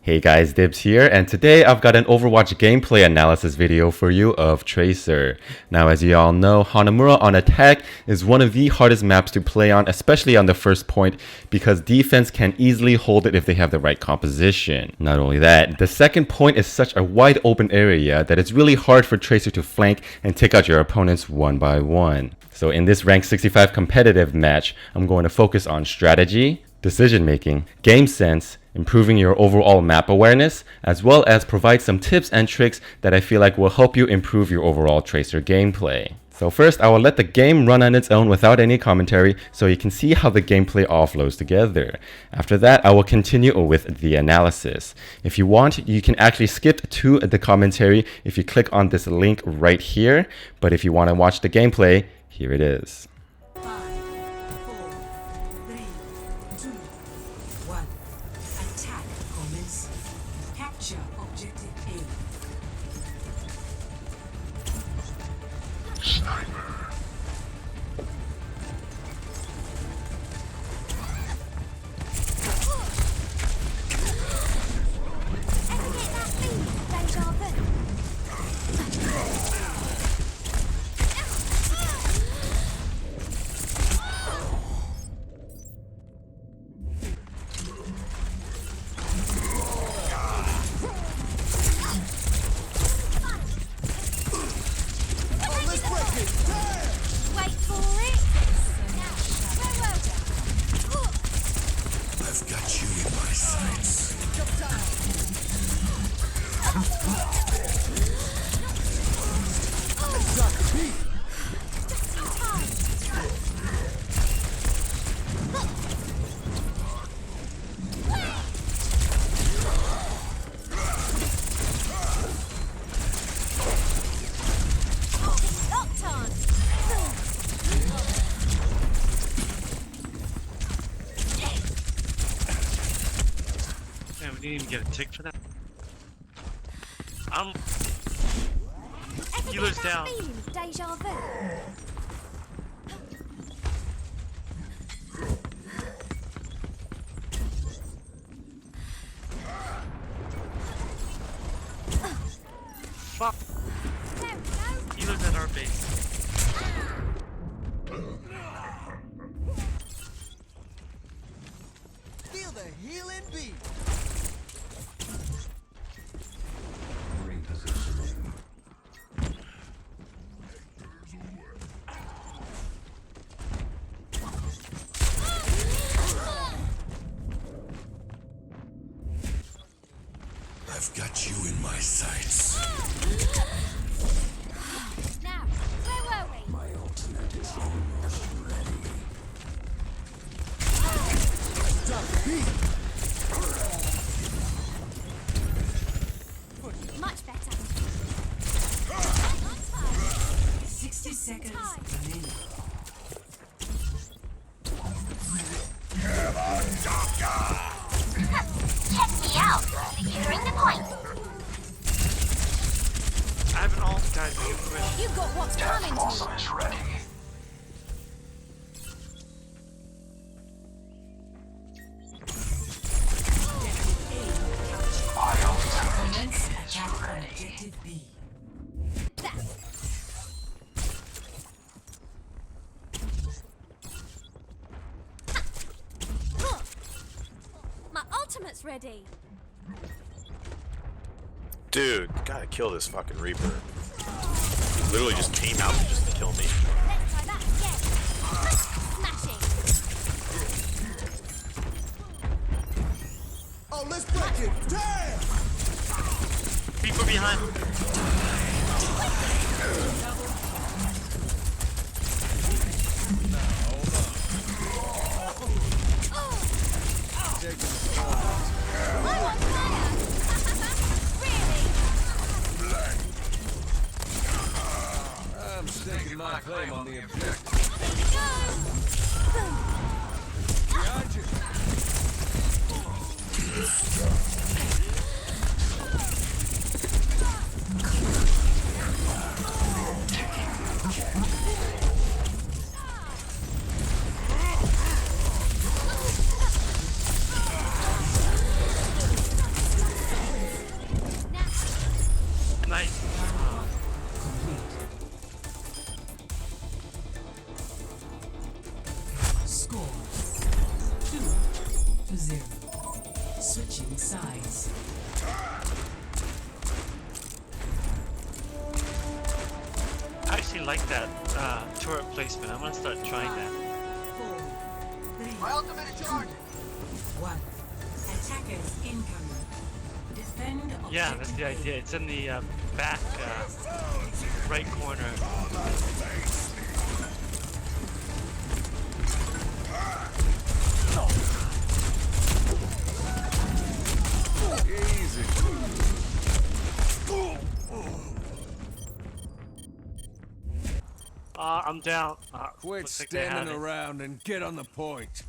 Hey guys, Dibz here, and today I've got an Overwatch gameplay analysis video for you of Tracer. Now, as you all know, Hanamura on attack is one of the hardest maps to play on, especially on the first point, because defense can easily hold it if they have the right composition. Not only that, the second point is such a wide open area that it's really hard for Tracer to flank and take out your opponents one by one. So in this rank 65 competitive match, I'm going to focus on strategy, decision making, game sense, improving your overall map awareness, as well as provide some tips and tricks that I feel like will help you improve your overall Tracer gameplay. So first, I will let the game run on its own without any commentary so you can see how the gameplay all flows together. After that, I will continue with the analysis. If you want, you can actually skip to the commentary if you click on this link right here, but if you want to watch the gameplay, here it is. We didn't even get a tick for that. Healer's down. Fuck. Healer's at our base. Feel the healing beat. I've got you in my sights. Now, where were we? My ultimate is almost ready. Much better. 60 seconds remaining. Check me out. Securing the point. I have an ult, guys. You've got what's coming to you. Is ready. My ultimate is ready. Objective B. My ultimate's ready. Dude, gotta kill this fucking Reaper. He literally just came out just to kill me. Let's try that again. Smashing. Oh, let's break it. Damn! People behind. I'm staking my claim on the objective. Behind you. Switching sides. I actually like that turret placement. I'm gonna start trying that. 4, 3, My ultimate is charging. 1. Attackers incoming. Defend objective. Yeah, that's the idea. It's in the back right corner. Easy. I'm down. Quit looks like they have standing it. around and get on the point.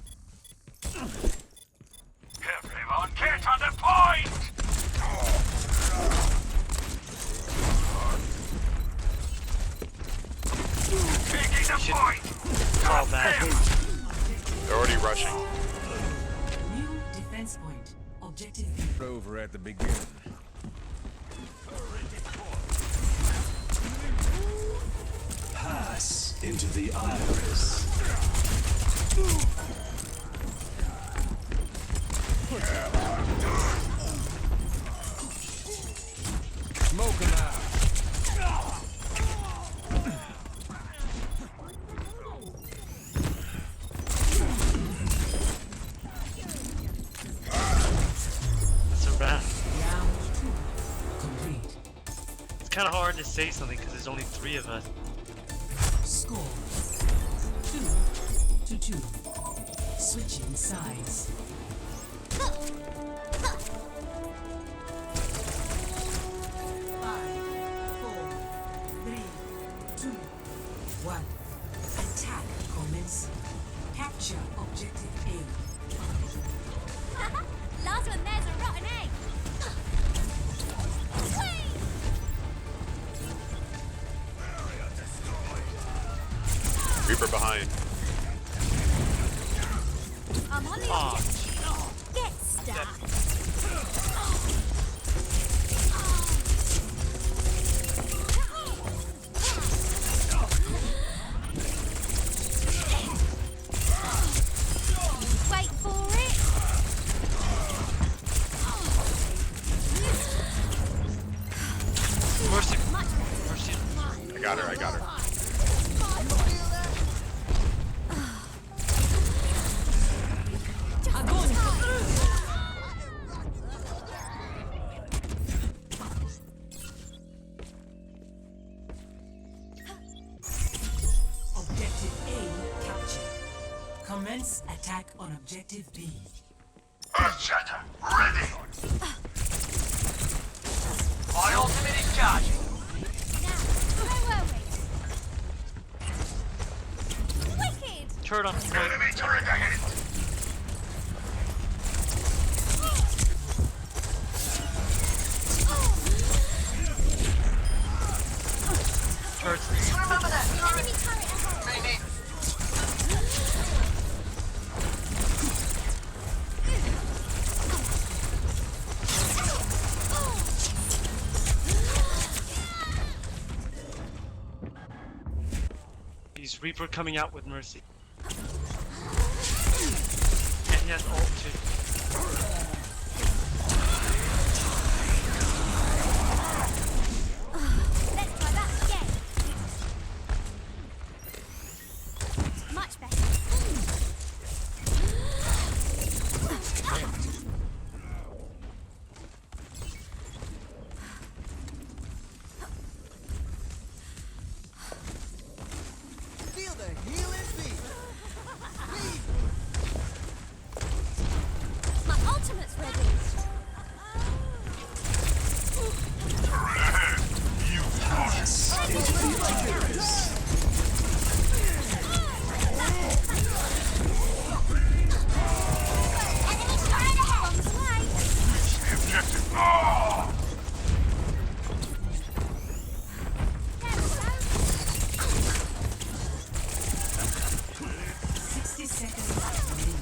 Everyone get on the point! Taking the point! Fall back. They're already rushing. New defense point. Objective B. Over at the beginning. Pass into the iris. Smoke 'em out. That's a wrap. Round 2. Complete. It's kind of hard to say something because there's only 3 of us. Score 2 to 2. Switching sides. 5, 4, 3, 2, 1. Attack commencing. Capture objective A. Last one there's a rotten egg. Whee! Reaper behind. I'm on the Aw. objective. Get stuck. Wait for it. Mercy. Much better. Mercy. I got her, I got her. Objective A captured. Commence attack on objective B. Earthshatter, ready! My ultimate is charging. Now, where were we? Wicked. Turret on point. Enemy turret ahead! Turret's Remember that. Enemy turret ahead. Maybe. He's Reaper coming out with Mercy. And he has ult too. Let's try that again. Much better. Feel the healing beat. My ultimate's ready. You pass into the iris. Enemy turret ahead. On the way. Objective. Oh! There we go. 60 seconds remaining.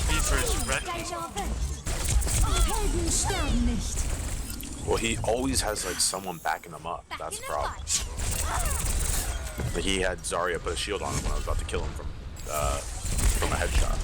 Reaper's wrecked. Deja vu. Helden sterben nicht. Well, he always has like someone backing him up. Back That's in the the problem. fight. Like he had Zarya put a shield on him when I was about to kill him from a headshot.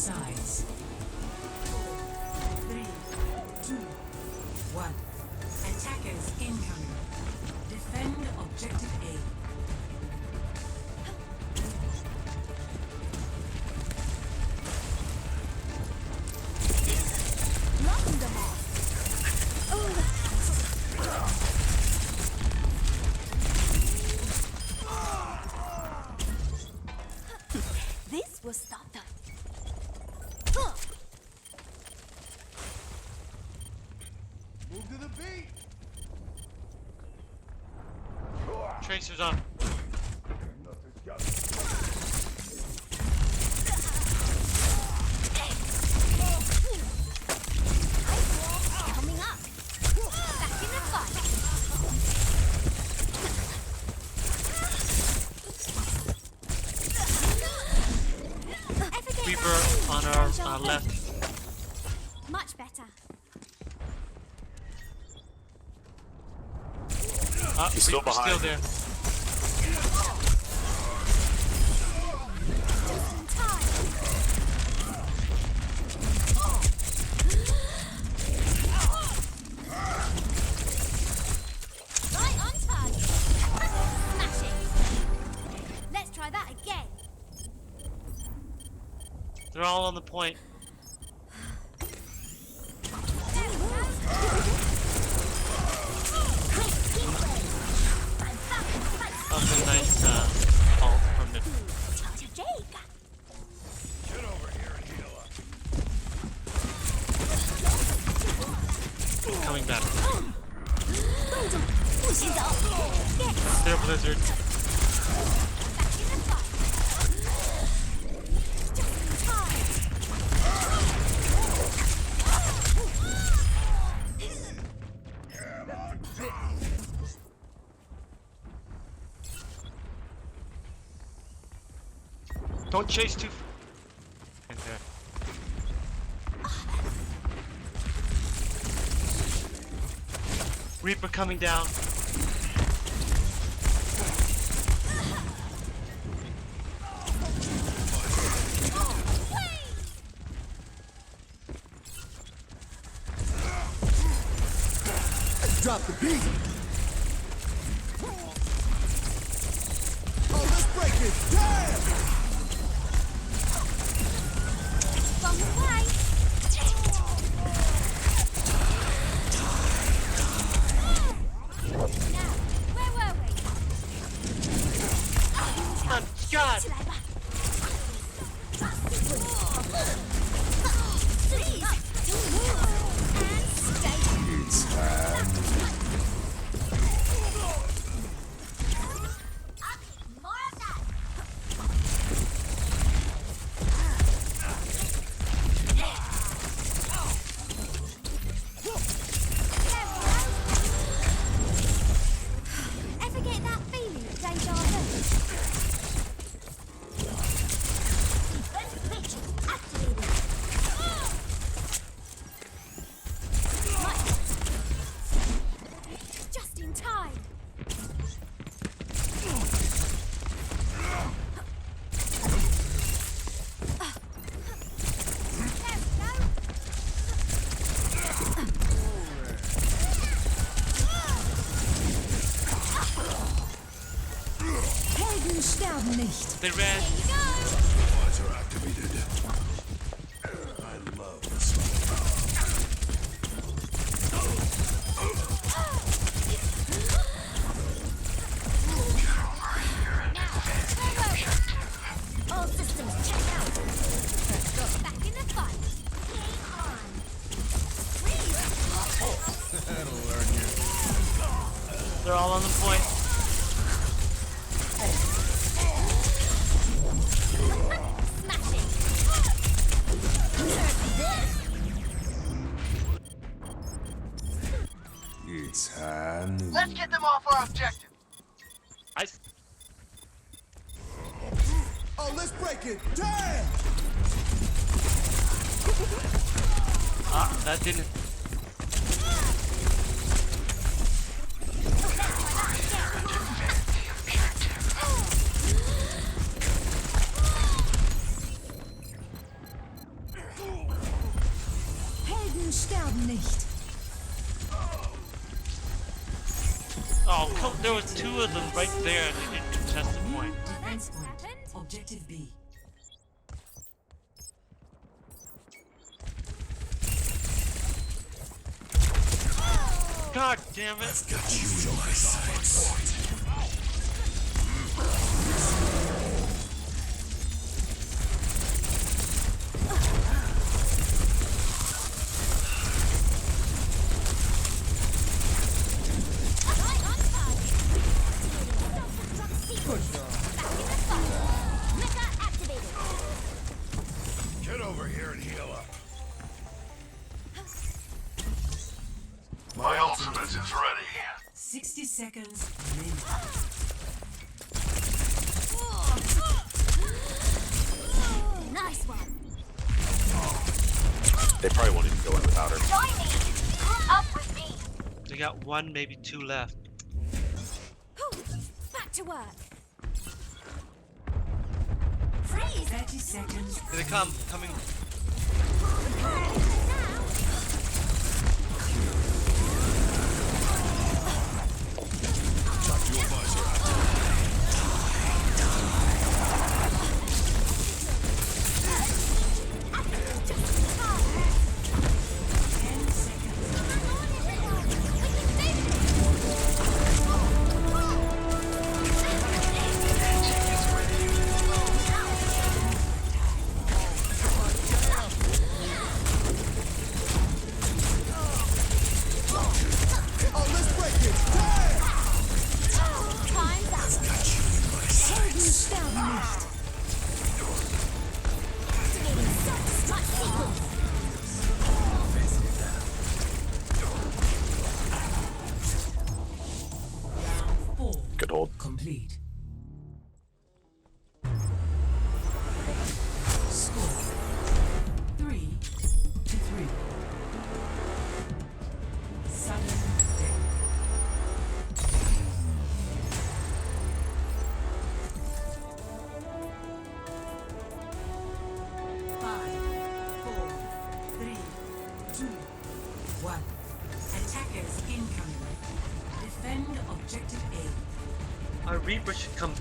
sides. 4, 3, 2, 1. Attackers incoming. Defend objective A. Knocking them off. This will stop them. Move to the beat. Tracer's on. Coming up. Back in the fight. Ever get Reaper that on feeling our deja left. vu? Much better. He's still Reaper's behind. still there. Just in time. Right on target. Smash it. Let's try that again. They're all on the point. There we go. Quick, keep ready. I'm back in the fight. That was a nice ult from the. Charge of Jake. Get over here and heal up. Coming back. 动作不许走。Get Their blizzard. back in the fight. Just in time. Don't chase too. In there. Reaper coming down. Drop the beat. Oh, let's break it. Damn! From the way. Now, where were we? Oh, God! 起来吧。Please. And stay. It's time. Okay, more of that. Ever get that feeling of deja vu? Defensive pitch activated. Right. Just in time. There we go. Helden sterben nicht. They ran. Here you go. Robots are activated. I love this. All systems checked out. Back in the fight. Game on. Freeze. That'll learn you. They're all on the point. Smashing. It's Hanamura. Let's get them off our objective. I. s- Oh, let's break it. Damn! That didn't. sterben nicht. Oh, come, there was two of them right there and they didn't contest the point. Defense point. Objective B. God damn it! I've got you in my sights. Get over here and heal up. My ultimate is ready. 60 seconds remaining. Nice one. They probably won't even go in without her. Join me. Group up with me. They got one, maybe two left. Back to work. 30 seconds. Here they come, coming. Oh, let's break it. Damn! Time's up. Helden sterben nicht. Activating self-destruct sequence. Round 4 Good hold. complete. Score 3-3. Sudden death. Five, 4, 3, 2, 1. Attackers incoming. Defend objective A. Our Reaper should come.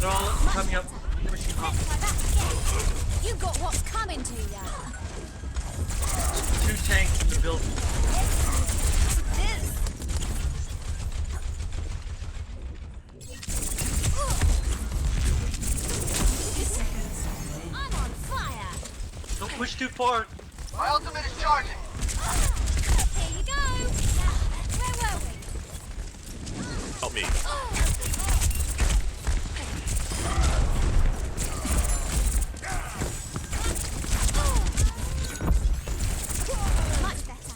They're all coming up, pushing up. My back again. You got what's coming to ya. Two tanks in the building. This. 50 seconds remaining. I'm on fire. Don't push too far. My ultimate is charging. Here you go. Where were we? Help me. Much better.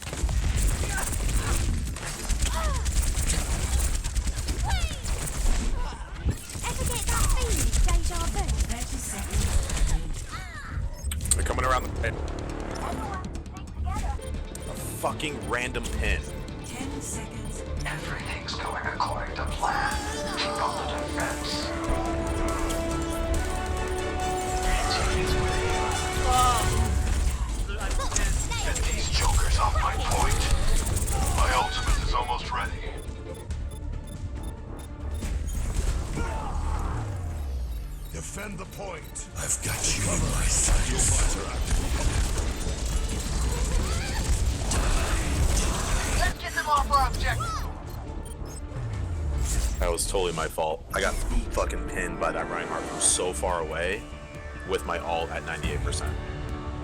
Ever get that feeling, deja vu? 30 seconds remaining. They're coming around the pin. Everyone, stick together. A fucking random pin. 10 seconds. Everything's going according to plan. Keep up the defense. Get these jokers off my point. My ultimate is almost ready. Defend the point. I've got you in my sights. Let's get them off our objective. That was totally my fault. I got fucking pinned by that Reinhardt from so far away with my ult at 98%.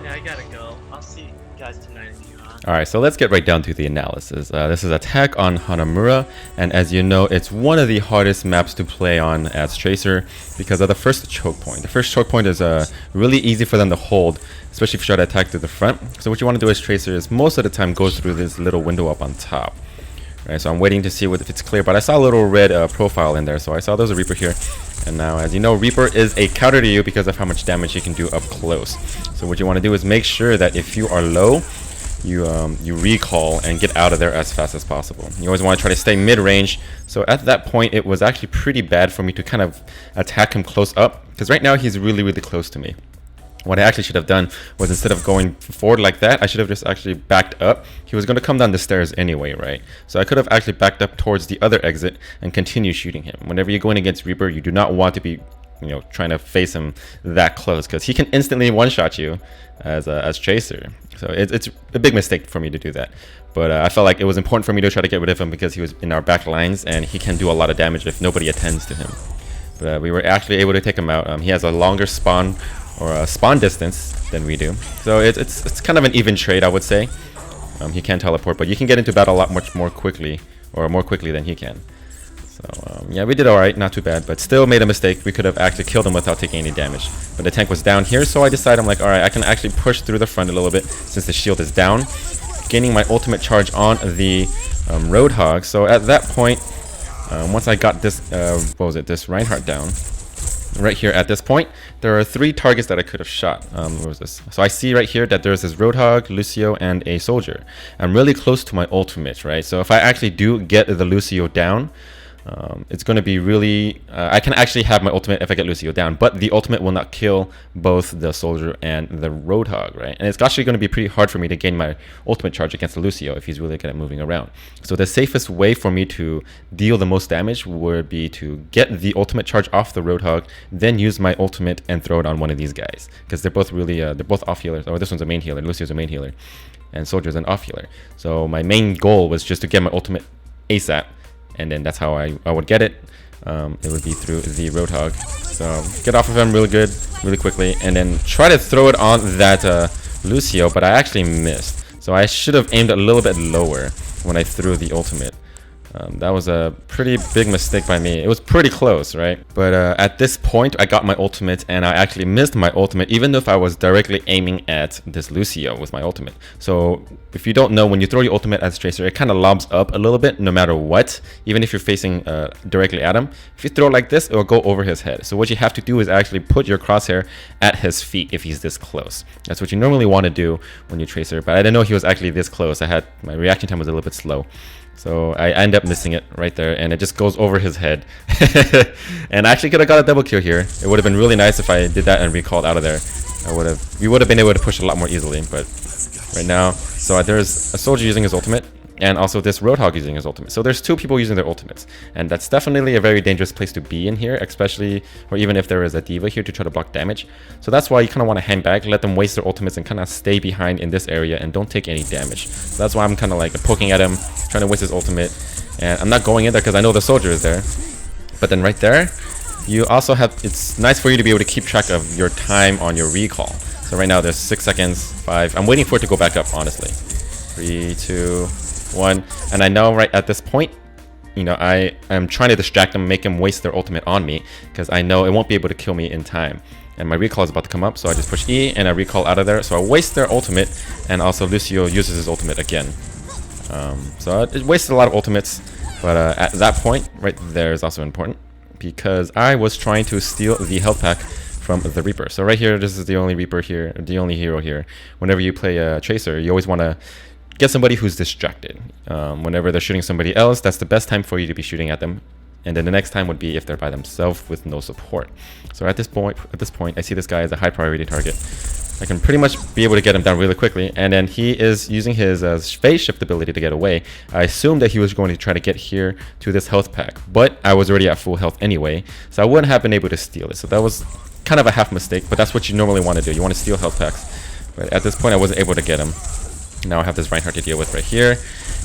Yeah, I gotta go. I'll see you guys tonight if you want. Alright, so let's get right down to the analysis. This is Attack on Hanamura, and as you know, it's one of the hardest maps to play on as Tracer because of the first choke point. The first choke point is really easy for them to hold, especially if you try to attack through the front. So what you want to do as Tracer is most of the time go through this little window up on top. Right, so I'm waiting to see if it's clear, but I saw a little red profile in there, so I saw there's a Reaper here. And now, as you know, Reaper is a counter to you because of how much damage you can do up close. So what you want to do is make sure that if you are low, you recall and get out of there as fast as possible. You always want to try to stay mid-range. So at that point, it was actually pretty bad for me to kind of attack him close up, because right now he's really, really close to me. What I actually should have done was, instead of going forward like that, I should have just actually backed up. He was going to come down the stairs anyway, right? So I could have actually backed up towards the other exit and continue shooting him. Whenever you're going against Reaper, you do not want to be, you know, trying to face him that close, because he can instantly one-shot you as Tracer. So it's a big mistake for me to do that. But I felt like it was important for me to try to get rid of him, because he was in our back lines and he can do a lot of damage if nobody attends to him. But we were actually able to take him out. He has a longer spawn distance than we do, so it's kind of an even trade, I would say. He can teleport, but you can get into battle a lot much more quickly, or more quickly than he can. So yeah, we did alright, not too bad, but still made a mistake. We could have actually killed him without taking any damage. But the tank was down here, so I decided, I'm like, alright, I can actually push through the front a little bit since the shield is down, gaining my ultimate charge on the Roadhog. So at that point, once I got this, this Reinhardt down, right here at this point, there are 3 targets that I could have shot. What was this? So I see right here that there's this Roadhog, Lucio, and a soldier. I'm really close to my ultimate, right? So if I actually do get the Lucio down, it's going to be really... I can actually have my ultimate if I get Lucio down, but the ultimate will not kill both the soldier and the Roadhog, right? And it's actually going to be pretty hard for me to gain my ultimate charge against the Lucio if he's really good at moving around. So the safest way for me to deal the most damage would be to get the ultimate charge off the Roadhog, then use my ultimate and throw it on one of these guys, because they're both really they're both off healers. Oh, this one's a main healer, Lucio's a main healer, and soldier's an off healer. So my main goal was just to get my ultimate ASAP, and then that's how I would get it. It would be through the Roadhog. So get off of him really quickly, and then try to throw it on that Lucio, but I actually missed. So I should have aimed a little bit lower when I threw the ultimate. That was a pretty big mistake by me. It was pretty close, right? But at this point, I got my ultimate, and I actually missed my ultimate, even if I was directly aiming at this Lucio with my ultimate. So if you don't know, when you throw your ultimate as Tracer, it kind of lobs up a little bit no matter what, even if you're facing directly at him. If you throw it like this, it will go over his head. So what you have to do is actually put your crosshair at his feet if he's this close. That's what you normally want to do when you Tracer, but I didn't know he was actually this close. My reaction time was a little bit slow. So I end up missing it right there, and it just goes over his head. And I actually could have got a double kill here. It would have been really nice if I did that and recalled out of there. We would have been able to push a lot more easily, but right now, so there's a soldier using his ultimate, and also this Roadhog using his ultimate. So there's 2 people using their ultimates, and that's definitely a very dangerous place to be in here, especially, or even if there is a D.Va here to try to block damage. So that's why you kind of want to hang back, let them waste their ultimates, and kind of stay behind in this area and don't take any damage. So that's why I'm kind of like poking at him, trying to waste his ultimate, and I'm not going in there because I know the soldier is there. But then right there, you also have, it's nice for you to be able to keep track of your time on your recall. So right now there's 6 seconds, 5. I'm waiting for it to go back up, honestly. 3, 2, 1, and I know right at this point, you know, I am trying to distract them, make them waste their ultimate on me, because I know it won't be able to kill me in time. And my recall is about to come up, so I just push E and I recall out of there. So I waste their ultimate, and also Lucio uses his ultimate again. So it wasted a lot of ultimates, but at that point right there is also important, because I was trying to steal the health pack from the Reaper. So right here, this is the only Reaper here, the only hero here. Whenever you play a Tracer, you always want to get somebody who's distracted. Whenever they're shooting somebody else, that's the best time for you to be shooting at them. And then the next time would be if they're by themselves with no support. So at this point, I see this guy as a high priority target. I can pretty much be able to get him down really quickly, and then he is using his phase shift ability to get away. I assumed that he was going to try to get here to this health pack, but I was already at full health anyway, so I wouldn't have been able to steal it. So that was kind of a half mistake, but that's what you normally want to do. You want to steal health packs, but at this point I wasn't able to get him. Now I have this Reinhardt to deal with right here,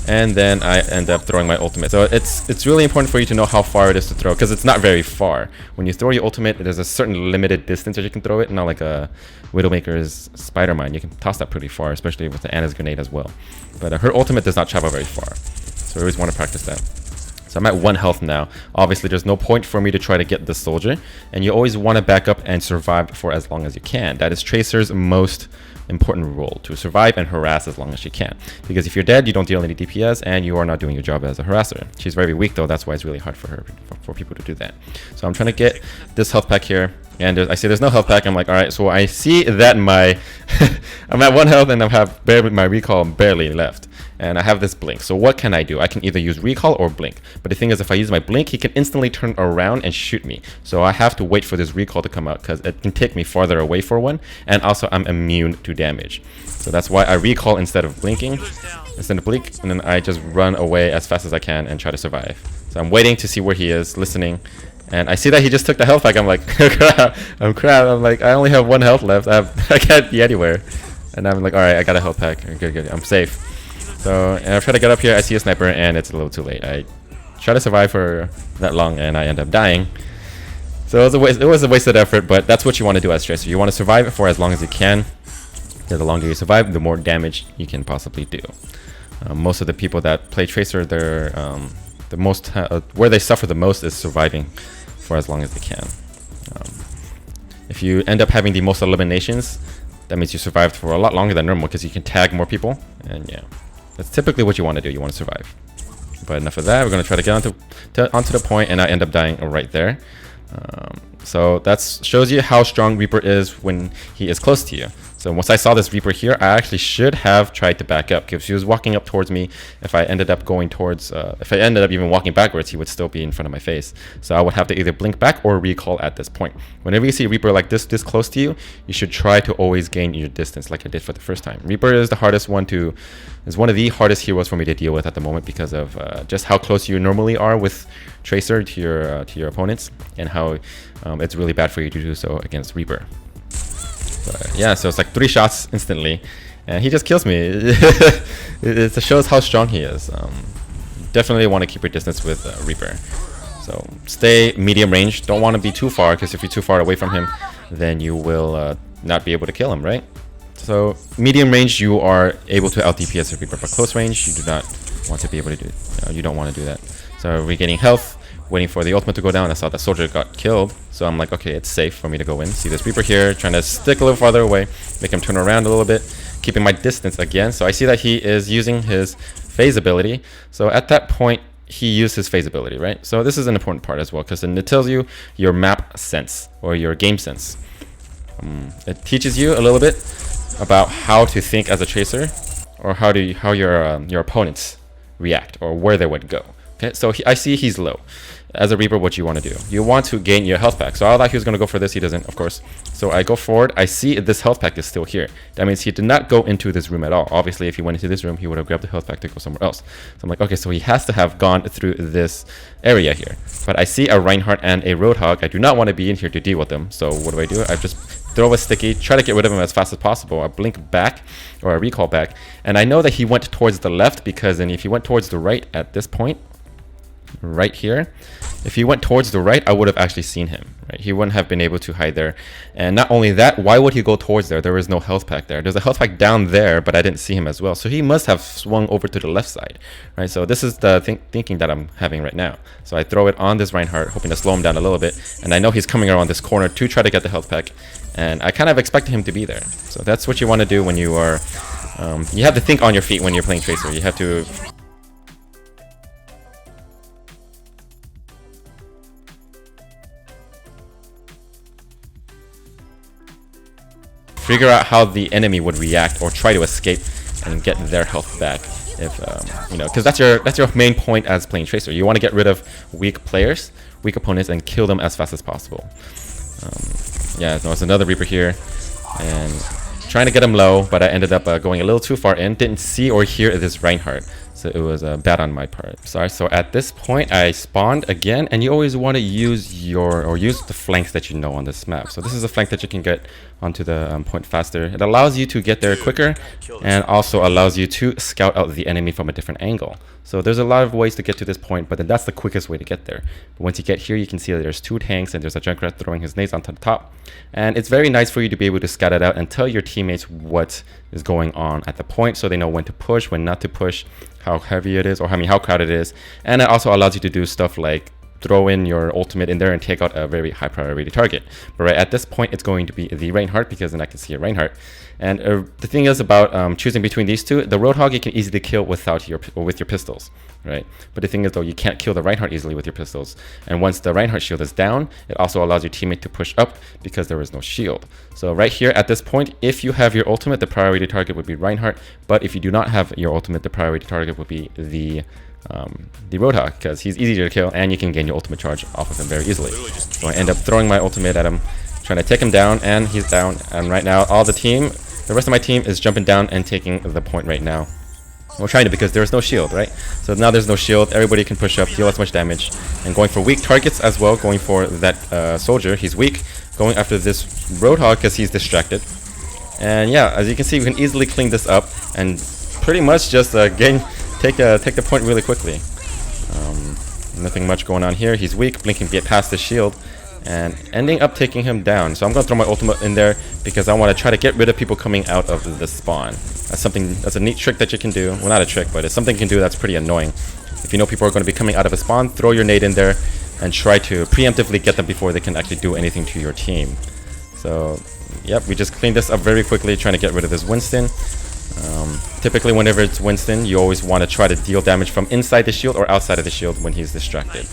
and then I end up throwing my ultimate. So it's really important for you to know how far it is to throw, because it's not very far. When you throw your ultimate, there's a certain limited distance that you can throw it, not like a Widowmaker's Spider Mine. You can toss that pretty far, especially with the Anna's grenade as well. But her ultimate does not travel very far, so we always want to practice that. So I'm at 1 health now. Obviously, there's no point for me to try to get the soldier, and you always want to back up and survive for as long as you can. That is Tracer's most important role, to survive and harass as long as you can, because if you're dead, you don't deal any DPS and you are not doing your job as a harasser. She's very weak though, that's why it's really hard for people to do that. So I'm trying to get this health pack here, and I see there's no health pack. I'm like, all right, so I see that my I'm at 1 health and I have barely, my recall barely left. And I have this blink. So what can I do? I can either use recall or blink. But the thing is, if I use my blink, he can instantly turn around and shoot me. So I have to wait for this recall to come out because it can take me farther away for one. And also I'm immune to damage. So that's why I recall instead of blinking, instead of blink. And then I just run away as fast as I can and try to survive. So I'm waiting to see where he is, listening. And I see that he just took the health pack. I'm like, crap. I'm like, I only have 1 health left. I can't be anywhere. And I'm like, all right, I got a health pack. Good. I'm safe. So, and I try to get up here. I see a sniper, and it's a little too late. I try to survive for that long, and I end up dying. So it was a wasted effort, but that's what you want to do as Tracer. You want to survive for as long as you can. The longer you survive, the more damage you can possibly do. Most of the people that play Tracer, they're the most where they suffer the most is surviving for as long as they can. If you end up having the most eliminations, that means you survived for a lot longer than normal because you can tag more people, and yeah, that's typically what you want to do. You want to survive. But enough of that. We're going to try to get onto the point, and I end up dying right there. So that shows you how strong Reaper is when he is close to you. So once I saw this Reaper here, I actually should have tried to back up because he was walking up towards me. If I ended up going towards, if I ended up even walking backwards, he would still be in front of my face. So I would have to either blink back or recall at this point. Whenever you see Reaper like this close to you, you should try to always gain your distance like I did for the first time. Reaper is the hardest one is one of the hardest heroes for me to deal with at the moment because of just how close you normally are with Tracer to your opponents, and how it's really bad for you to do so against Reaper. But yeah, so it's like 3 shots instantly, and he just kills me. It shows how strong he is. Definitely want to keep your distance with Reaper. So stay medium range. Don't want to be too far, because if you're too far away from him, then you will not be able to kill him, right? So medium range, you are able to out DPS Reaper, but close range, you do not want to be able to do. You don't want to do that. So regaining health, waiting for the ultimate to go down. I saw that soldier got killed, so I'm like, okay, it's safe for me to go in. See this Reaper here, trying to stick a little farther away, make him turn around a little bit, keeping my distance again. So I see that he is using his phase ability. So at that point, he used his phase ability, right? So this is an important part as well, because then it tells you your map sense or your game sense. It teaches you a little bit about how to think as a Tracer, or how your opponents react, or where they would go. Okay, so I see he's low. As a Reaper, what you want to do, you want to gain your health pack. So I thought he was going to go for this. He doesn't, of course. So I go forward. I see this health pack is still here. That means he did not go into this room at all. Obviously, if he went into this room, he would have grabbed the health pack to go somewhere else. So I'm like, okay, so he has to have gone through this area here. But I see a Reinhardt and a Roadhog. I do not want to be in here to deal with them. So what do? I just throw a sticky, try to get rid of him as fast as possible. I blink back, or I recall back. And I know that he went towards the left, because then if he went towards the right at this point, right here, if he went towards the right, I would have actually seen him, right? He wouldn't have been able to hide there. And not only that, why would he go towards there? There is no health pack there. There's a health pack down there, but I didn't see him as well. So he must have swung over to the left side, right? So this is the thinking that I'm having right now. So I throw it on this Reinhardt, hoping to slow him down a little bit. And I know he's coming around this corner to try to get the health pack. And I kind of expected him to be there. So that's what you want to do when you are, you have to think on your feet when you're playing Tracer. You have to figure out how the enemy would react or try to escape and get their health back. If you know, because that's your main point as playing Tracer. You want to get rid of weak players, weak opponents, and kill them as fast as possible. Yeah, no, it's another Reaper here, and trying to get him low, but I ended up going a little too far in. Didn't see or hear this Reinhardt, so it was bad on my part. Sorry. So at this point, I spawned again, and you always want to use use the flanks that you know on this map. So this is a flank that you can get onto the point faster. It allows you to get there quicker, and also allows you to scout out the enemy from a different angle. So there's a lot of ways to get to this point, but then that's the quickest way to get there. But once you get here, you can see that there's 2 tanks, and there's a Junkrat throwing his nades onto the top. And it's very nice for you to be able to scout it out and tell your teammates what is going on at the point, so they know when to push, when not to push, how heavy it is, or how crowded it is. And it also allows you to do stuff like throw in your ultimate in there and take out a very high priority target. But right at this point, it's going to be the Reinhardt, because then I can see a Reinhardt. And the thing is about choosing between these two, the Roadhog you can easily kill with your pistols, right? But the thing is though, you can't kill the Reinhardt easily with your pistols. And once the Reinhardt shield is down, it also allows your teammate to push up because there is no shield. So right here at this point, if you have your ultimate, the priority target would be Reinhardt. But if you do not have your ultimate, the priority target would be the Roadhog, because he's easier to kill and you can gain your ultimate charge off of him very easily. So I end up throwing my ultimate at him, trying to take him down, and he's down. And right now all the rest of my team is jumping down and taking the point right now. We're trying to, because there's no shield, right? So now there's no shield, everybody can push up, deal as much damage, and going for weak targets as well, going for that soldier, he's weak, going after this Roadhog because he's distracted. And yeah, as you can see, we can easily clean this up and pretty much just take the point really quickly. Nothing much going on here. He's weak, blinking past the shield, and ending up taking him down. So I'm gonna throw my ultimate in there because I want to try to get rid of people coming out of the spawn. That's a neat trick that you can do. Well, not a trick, but it's something you can do that's pretty annoying. If you know people are going to be coming out of a spawn, throw your nade in there and try to preemptively get them before they can actually do anything to your team. So yep, we just cleaned this up very quickly, trying to get rid of this Winston. Typically whenever it's Winston, you always want to try to deal damage from inside the shield or outside of the shield when he's distracted.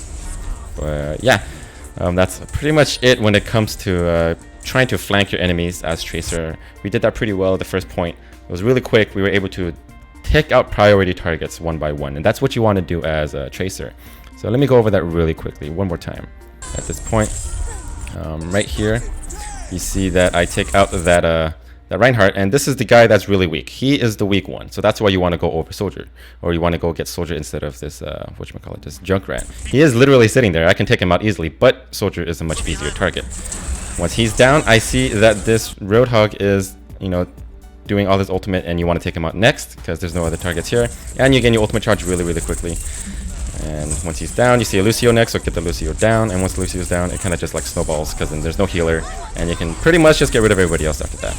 But yeah, that's pretty much it when it comes to trying to flank your enemies as Tracer. We did that pretty well at the first point. It was really quick. We were able to take out priority targets one by one, and that's what you want to do as a Tracer. So let me go over that really quickly one more time. At this point, right here, you see that I take out that Reinhardt, and this is the guy that's really weak. He is the weak one, so that's why you want to go over Soldier, or you want to go get Soldier instead of this whatchamacallit, this Junkrat. He is literally sitting there. I can take him out easily, but Soldier is a much easier target. Once he's down, I see that this Roadhog is, you know, doing all this ultimate, and you want to take him out next because there's no other targets here, and you gain your ultimate charge really quickly. And once he's down, you see a Lucio next, so get the Lucio down, and once Lucio's down, it kind of just like snowballs because then there's no healer, and you can pretty much just get rid of everybody else after that.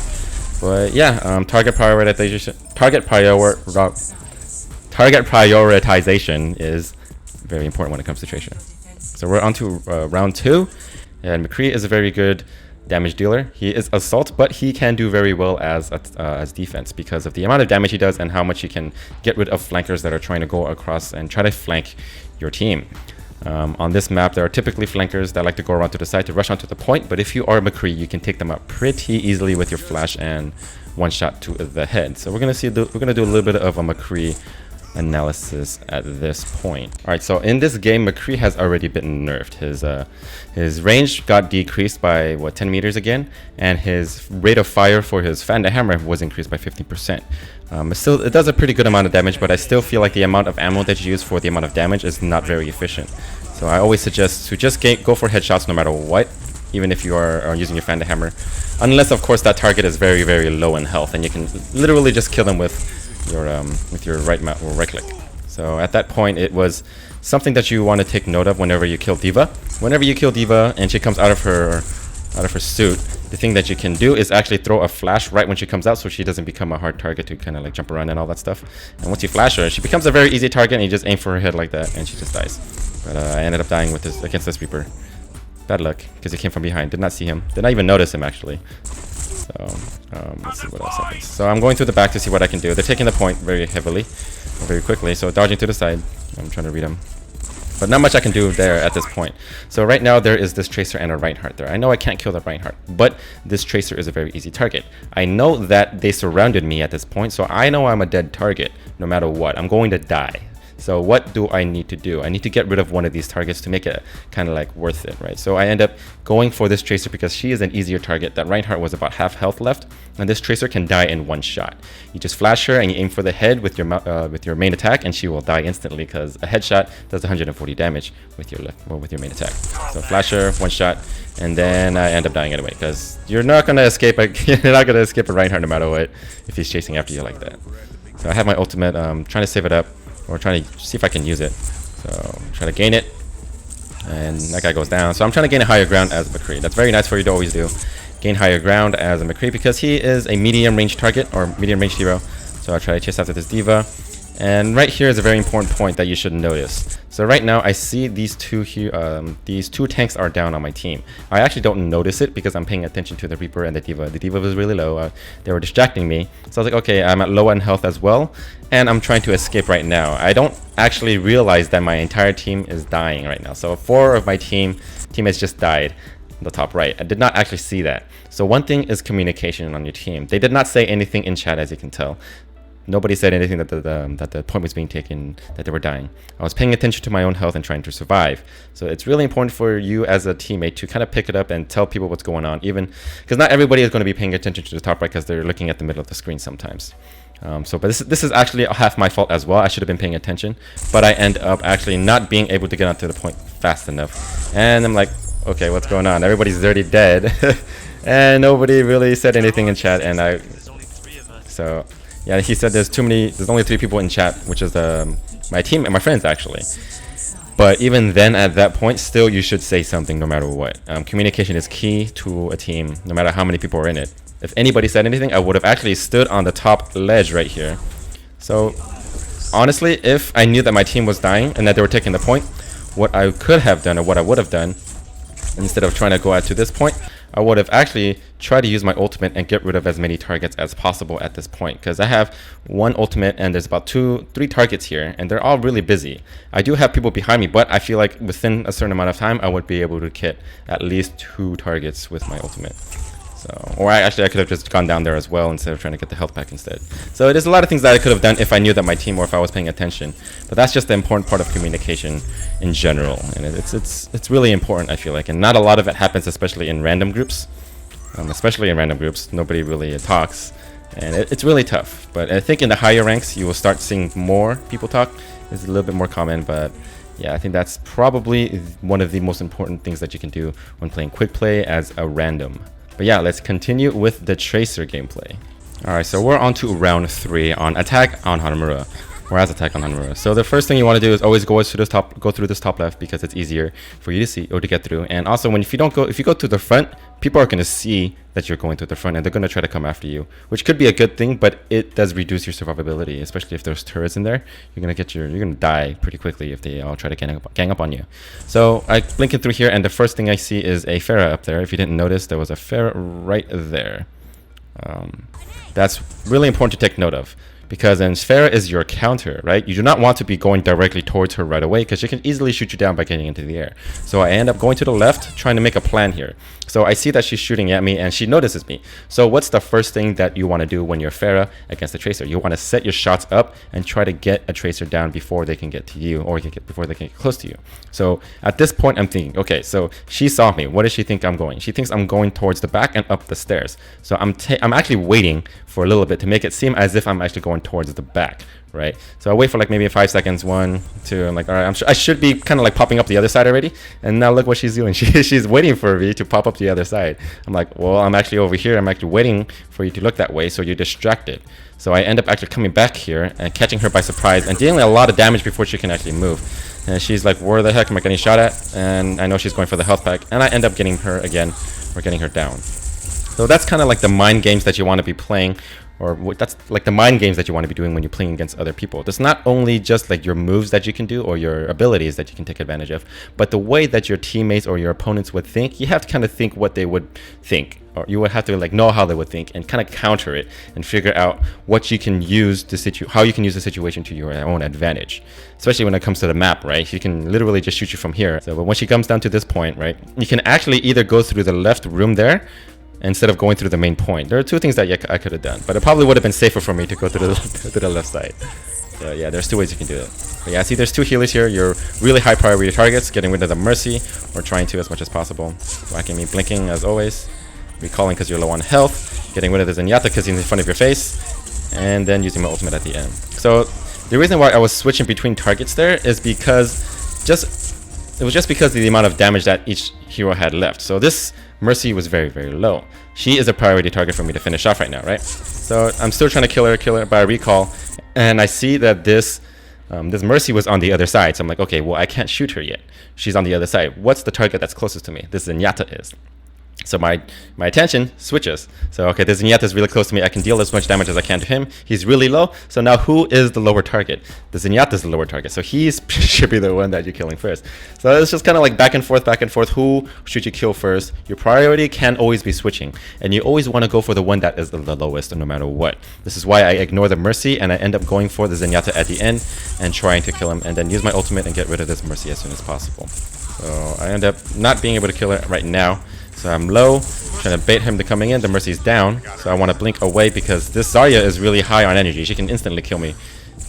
But yeah, target prioritization is very important when it comes to Tracer. So we're on to round 2, and McCree is a very good damage dealer. He is assault, but he can do very well as defense because of the amount of damage he does and how much he can get rid of flankers that are trying to go across and try to flank your team. On this map, there are typically flankers that like to go around to the side to rush onto the point, but if you are McCree, you can take them out pretty easily with your flash and one shot to the head. So we're gonna do a little bit of a McCree analysis at this point. All right, so in this game, McCree has already been nerfed. His range got decreased by 10 meters again, and his rate of fire for his fan to hammer was increased by 15%. It does a pretty good amount of damage, but I still feel like the amount of ammo that you use for the amount of damage is not very efficient. So I always suggest to just go for headshots no matter what, even if you are using your fan to hammer, unless of course that target is very low in health, and you can literally just kill them with your right mouse or right click. So at that point, it was something that you want to take note of whenever you kill D.Va. Whenever you kill D.Va and she comes out of her suit, the thing that you can do is actually throw a flash right when she comes out, so she doesn't become a hard target to kind of like jump around and all that stuff. And once you flash her, she becomes a very easy target, and you just aim for her head like that, and she just dies. But I ended up dying against this Reaper. Bad luck, because he came from behind. Did not see him. Did not even notice him actually. So let's see what else happens. So I'm going through the back to see what I can do. They're taking the point very heavily, very quickly. So dodging to the side. I'm trying to read them. But not much I can do there at this point. So right now there is this Tracer and a Reinhardt there. I know I can't kill the Reinhardt, but this Tracer is a very easy target. I know that they surrounded me at this point, so I know I'm a dead target no matter what. I'm going to die. So what do I need to do? I need to get rid of one of these targets to make it kind of like worth it, right? So I end up going for this Tracer because she is an easier target. That Reinhardt was about half health left, and this Tracer can die in one shot. You just flash her and you aim for the head with your main attack, and she will die instantly because a headshot does 140 damage with your main attack. So flash her, one shot, and then I end up dying anyway because you're not gonna escape a Reinhardt no matter what if he's chasing after you like that. So I have my ultimate, trying to save it up. Or trying to see if I can use it. So try to gain it, and that guy goes down. So I'm trying to gain a higher ground as a McCree. That's very nice for you to always do. Gain higher ground as a McCree because he is a medium range target or medium range hero. So I try to chase after this D.Va, And right here is a very important point that you should notice. So right now I see these two here, these two tanks are down on my team. I actually don't notice it because I'm paying attention to the Reaper and the D.Va. The D.Va was really low. They were distracting me. So I was like, okay, I'm at low end health as well, and I'm trying to escape right now. I don't actually realize that my entire team is dying right now. So 4 of my teammates just died on the top right. I did not actually see that. So one thing is communication on your team. They did not say anything in chat, as you can tell. Nobody said anything that the point was being taken, that they were dying. I was paying attention to my own health and trying to survive. So it's really important for you as a teammate to kind of pick it up and tell people what's going on, even because not everybody is going to be paying attention to the top right because they're looking at the middle of the screen sometimes. But this is actually half my fault as well. I should have been paying attention, but I end up actually not being able to get onto the point fast enough. And I'm like, okay, what's going on? Everybody's already dead, and nobody really said anything in chat. And There's only 3 of us. so. Yeah, he said there's only 3 people in chat, which is my team and my friends actually. But even then, at that point, still you should say something no matter what. Communication is key to a team, no matter how many people are in it. If anybody said anything, I would have actually stood on the top ledge right here. So honestly, if I knew that my team was dying and that they were taking the point, what I could have done, or what I would have done, instead of trying to go out to this point, I would have actually tried to use my ultimate and get rid of as many targets as possible at this point, because I have 1 ultimate and there's about 3 targets here, and they're all really busy. I do have people behind me, but I feel like within a certain amount of time I would be able to hit at least 2 targets with my ultimate. So, or I could have just gone down there as well instead of trying to get the health pack instead. So there's a lot of things that I could have done if I knew that my team, or if I was paying attention. But that's just the important part of communication in general, and it's really important, I feel like. And not a lot of it happens, especially in random groups. Nobody really talks, and it's really tough. But I think in the higher ranks you will start seeing more people talk. It's a little bit more common, but yeah, I think that's probably one of the most important things that you can do when playing quick play as a random. But yeah, let's continue with the Tracer gameplay. Alright, so we're on to round 3 on attack on Hanamura. So the first thing you want to do is always go through this top left, because it's easier for you to see or to get through. And also, if you go to the front, people are going to see that you're going to the front, and they're going to try to come after you, which could be a good thing, but it does reduce your survivability, especially if there's turrets in there. You're going to die pretty quickly if they all try to gang up on you. So I blink it through here, and the first thing I see is a Pharah up there. If you didn't notice, there was a Pharah right there. That's really important to take note of, because then Pharah is your counter, right? You do not want to be going directly towards her right away, because she can easily shoot you down by getting into the air. So I end up going to the left, trying to make a plan here. So I see that she's shooting at me, and she notices me. So what's the first thing that you want to do when you're Pharah against a Tracer? You want to set your shots up and try to get a Tracer down before they can get to you, or before they can get close to you. So at this point, I'm thinking, okay, so she saw me. What does she think I'm going? She thinks I'm going towards the back and up the stairs. So I'm actually waiting for a little bit to make it seem as if I'm actually going towards the back, right? So I wait for like maybe 5 seconds, 1, 2. I'm like, all right, I should be kind of like popping up the other side already. And now look what she's doing. She's waiting for me to pop up the other side. I'm like, well, I'm actually over here. I'm actually waiting for you to look that way, so you're distracted. So I end up actually coming back here and catching her by surprise and dealing a lot of damage before she can actually move. And she's like, where the heck am I getting shot at? And I know she's going for the health pack, and I end up getting her again, or getting her down. So that's kind of like the mind games that you want to be playing, or that's like the mind games that you want to be doing when you're playing against other people. It's not only just like your moves that you can do or your abilities that you can take advantage of, but the way that your teammates or your opponents would think. You have to kind of think what they would think, or you would have to like know how they would think and kind of counter it and figure out what you can use how you can use the situation to your own advantage. Especially when it comes to the map, right? She can literally just shoot you from here. So but when she comes down to this point, right, you can actually either go through the left room there instead of going through the main point. There are 2 things that I could have done, but it probably would have been safer for me to go to the left side. So yeah, there's 2 ways you can do it. But yeah, see, there's 2 healers here. You're really high priority targets, getting rid of the Mercy, or trying to as much as possible. Whacking me, blinking as always. Recalling because you're low on health. Getting rid of the Zenyatta because he's in front of your face. And then using my ultimate at the end. So the reason why I was switching between targets there is because it was just because of the amount of damage that each hero had left. So this Mercy was very, very low. She is a priority target for me to finish off right now, right? So I'm still trying to kill her by a recall, and I see that this Mercy was on the other side. So I'm like, okay, well, I can't shoot her yet. She's on the other side. What's the target that's closest to me? This Zenyatta is. So my attention switches. So okay, the Zenyatta is really close to me. I can deal as much damage as I can to him. He's really low. So now who is the lower target? The Zenyatta is the lower target. So he's should be the one that you're killing first. So it's just kind of like back and forth, back and forth. Who should you kill first? Your priority can always be switching, and you always want to go for the one that is the lowest, no matter what. This is why I ignore the Mercy and I end up going for the Zenyatta at the end and trying to kill him, and then use my ultimate and get rid of this Mercy as soon as possible. So I end up not being able to kill it right now. So I'm low, trying to bait him to coming in. The Mercy's down, so I want to blink away because this Zarya is really high on energy. She can instantly kill me.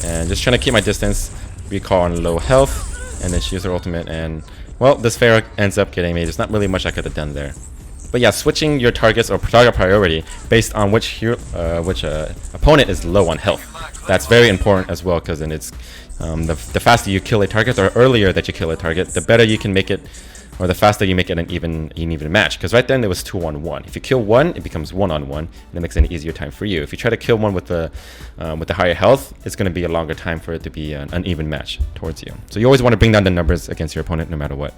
And just trying to keep my distance, recall on low health, and then she uses her ultimate, and well, this Pharah ends up getting me. There's not really much I could have done there. But yeah, switching your targets or target priority based on which opponent is low on health. That's very important as well, because then it's the faster you kill a target, or earlier that you kill a target, the better you can make it, or the faster you make it an even match. Because right then it was 2-on-1. If you kill one, it becomes 1-on-1, and it makes it an easier time for you. If you try to kill one with the higher health, it's going to be a longer time for it to be an uneven match towards you. So you always want to bring down the numbers against your opponent no matter what.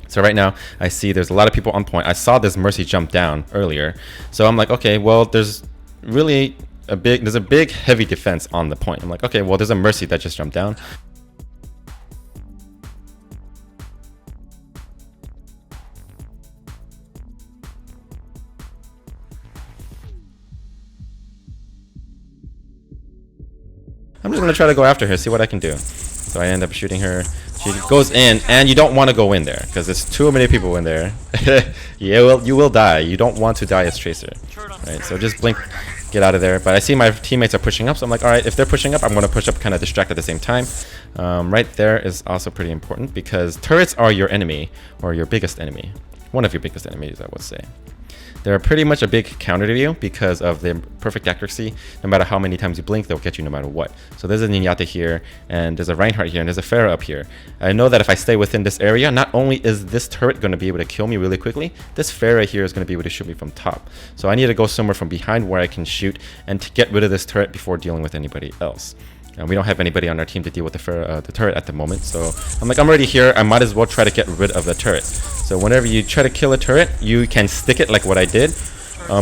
So right now I see there's a lot of people on point. I saw this Mercy jump down earlier, so I'm like, okay, well, there's really a big heavy defense on the point. I'm like, okay, well, there's a Mercy that just jumped down. I'm just gonna try to go after her, see what I can do. So I end up shooting her. She goes in, and you don't want to go in there because there's too many people in there. Yeah, well, you will die. You don't want to die as Tracer, right? So just blink, get out of there. But I see my teammates are pushing up, so I'm like, all right, if they're pushing up, I'm gonna push up, kind of distract at the same time. Right there is also pretty important because turrets are your enemy, or your biggest enemy, one of your biggest enemies, I would say. They're pretty much a big counter to you because of their perfect accuracy. No matter how many times you blink, they'll get you no matter what. So there's a Zenyatta here, and there's a Reinhardt here, and there's a Pharah up here. I know that if I stay within this area, not only is this turret going to be able to kill me really quickly, this Pharah here is going to be able to shoot me from top. So I need to go somewhere from behind where I can shoot and to get rid of this turret before dealing with anybody else. And we don't have anybody on our team to deal with the turret at the moment. So I'm like, I'm already here. I might as well try to get rid of the turret. So whenever you try to kill a turret, you can stick it like what I did.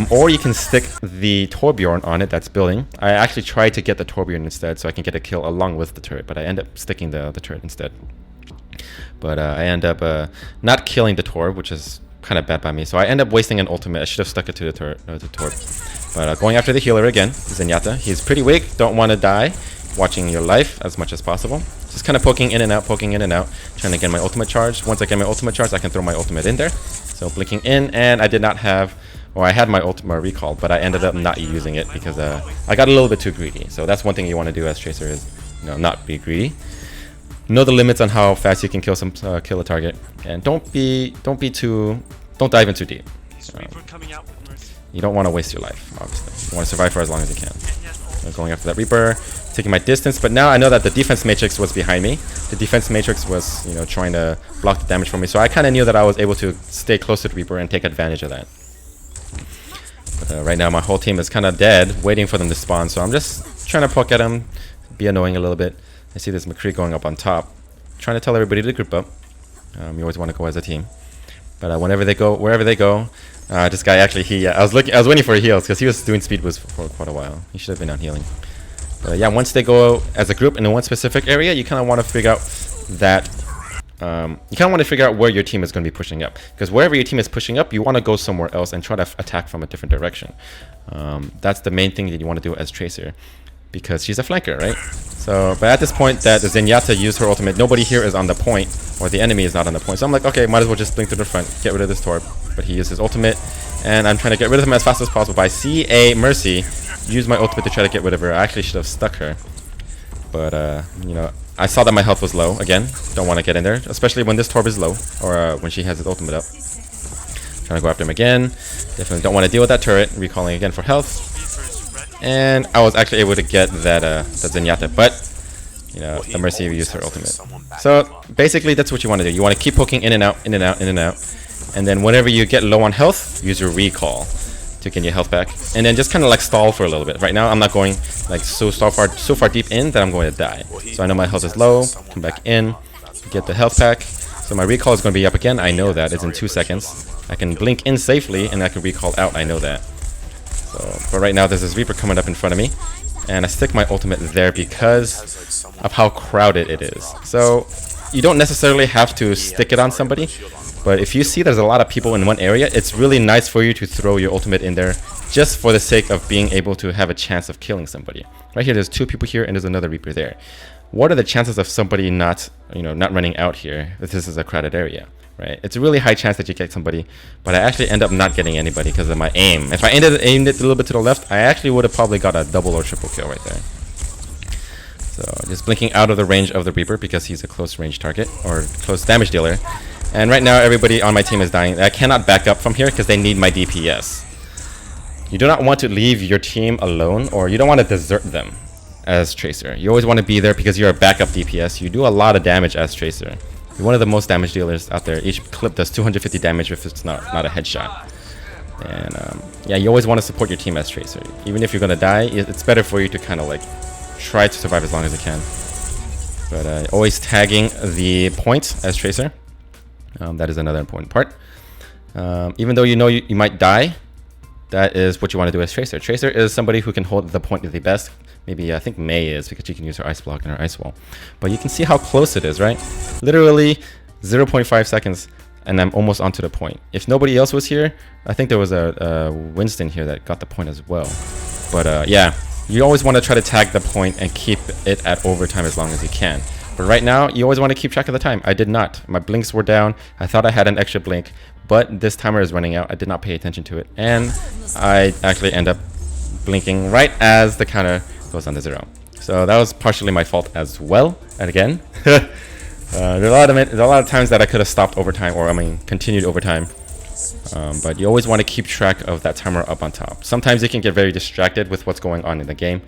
Or you can stick the Torbjorn on it that's building. I actually tried to get the Torbjorn instead so I can get a kill along with the turret. But I end up sticking the turret instead. But I end up not killing the Torb, which is kind of bad by me. So I end up wasting an ultimate. I should have stuck it to the turret, the Torb. But going after the healer again, Zenyatta. He's pretty weak. Don't want to die. Watching your life as much as possible. Just kind of poking in and out, trying to get my ultimate charge. Once I get my ultimate charge, I can throw my ultimate in there. So blinking in, and I did not have, or I had my ultimate recall, but I ended up not using it because I got a little bit too greedy. So that's one thing you want to do as Tracer is, not be greedy. Know the limits on how fast you can kill a target, and don't dive in too deep. You don't want to waste your life, obviously. You want to survive for as long as you can. So going after that Reaper, taking my distance, but now I know that the defense matrix was behind me. The defense matrix was, trying to block the damage from me. So I kind of knew that I was able to stay close to the Reaper and take advantage of that. But right now my whole team is kind of dead, waiting for them to spawn. So I'm just trying to poke at them, be annoying a little bit. I see this McCree going up on top, trying to tell everybody to group up. You always want to go as a team. But wherever they go, this guy actually, I was waiting for heals because he was doing speed boost for quite a while. He should have been on healing. But yeah, once they go as a group in one specific area, you kind of want to figure out that where your team is going to be pushing up. Because wherever your team is pushing up, you want to go somewhere else and try to attack from a different direction. That's the main thing that you want to do as Tracer, because she's a flanker, right? So, but at this point that the Zenyatta used her ultimate, nobody here is on the point, or the enemy is not on the point. So I'm like, okay, might as well just blink to the front, get rid of this Torb. But he used his ultimate, and I'm trying to get rid of him as fast as possible. But I see a Mercy use my ultimate to try to get rid of her. I actually should have stuck her. But, I saw that my health was low. Again, don't want to get in there, especially when this Torb is low, or when she has his ultimate up. Trying to go after him again. Definitely don't want to deal with that turret. Recalling again for health. And I was actually able to get that Zenyatta, but the Mercy used her ultimate. So basically that's what you want to do. You want to keep poking in and out, in and out, in and out. And then whenever you get low on health, use your recall to get your health back. And then just kind of like stall for a little bit. Right now I'm not going like so far deep in that I'm going to die. So I know my health is low, come back in, get the health pack. So my recall is going to be up again. I know that it's in 2 seconds. I can blink in safely and I can recall out. I know that. So, but right now there's this Reaper coming up in front of me, and I stick my ultimate there because of how crowded it is. So you don't necessarily have to stick it on somebody, but if you see there's a lot of people in one area, it's really nice for you to throw your ultimate in there just for the sake of being able to have a chance of killing somebody. Right here, there's 2 people here and there's another Reaper there. What are the chances of somebody not running out here if this is a crowded area? Right, it's a really high chance that you get somebody, but I actually end up not getting anybody because of my aim. If I aimed it a little bit to the left, I actually would have probably got a double or triple kill right there. So just blinking out of the range of the Reaper because he's a close range target or close damage dealer. And right now everybody on my team is dying. I cannot back up from here because they need my DPS. You do not want to leave your team alone, or you don't want to desert them as Tracer. You always want to be there because you're a backup DPS. You do a lot of damage as Tracer. You're one of the most damage dealers out there. Each clip does 250 damage if it's not a headshot. And yeah, you always want to support your team as Tracer. Even if you're gonna die, it's better for you to kind of like try to survive as long as you can. But always tagging the point as Tracer. That is another important part. Even though you know you might die, that is what you want to do as Tracer. Tracer is somebody who can hold the point the best. Maybe I think May is, because you can use her ice block and her ice wall. But you can see how close it is, right? Literally 0.5 seconds and I'm almost onto the point. If nobody else was here, I think there was a Winston here that got the point as well. But yeah, you always want to try to tag the point and keep it at overtime as long as you can. But right now, you always want to keep track of the time. I did not. My blinks were down. I thought I had an extra blink, but this timer is running out. I did not pay attention to it. And I actually end up blinking right as the counter goes on to 0. So that was partially my fault as well. And again, there's a lot of times that I could have stopped overtime, or continued overtime. But you always want to keep track of that timer up on top. Sometimes you can get very distracted with what's going on in the game.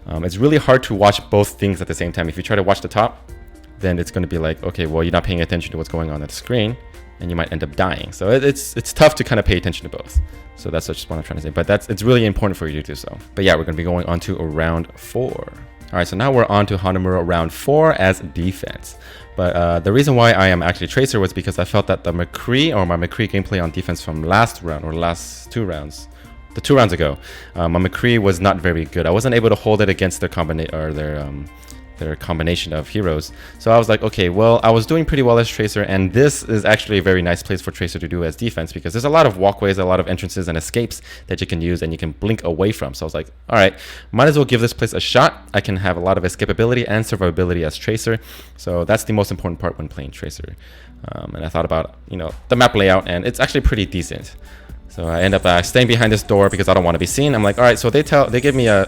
It's really hard to watch both things at the same time. If you try to watch the top, then it's going to be like, okay, well, you're not paying attention to what's going on the screen, and you might end up dying. So it's tough to kind of pay attention to both. So that's just what I'm trying to say. But it's really important for you to do so. But yeah, we're going to be going on to round 4. All right, so now we're on to Hanamura round 4 as defense. But the reason why I am actually Tracer was because I felt that the McCree, or my McCree gameplay on defense from last round, or last 2 rounds, the 2 rounds ago, my McCree was not very good. I wasn't able to hold it against their combination of heroes. So I was like, okay, well, I was doing pretty well as Tracer, and this is actually a very nice place for Tracer to do as defense, because there's a lot of walkways, a lot of entrances and escapes that you can use and you can blink away from. So I was like, all right, might as well give this place a shot. I can have a lot of escapability and survivability as Tracer. So that's the most important part when playing Tracer. And I thought about, the map layout, and it's actually pretty decent. So I end up staying behind this door because I don't want to be seen. I'm like, all right, so they give me a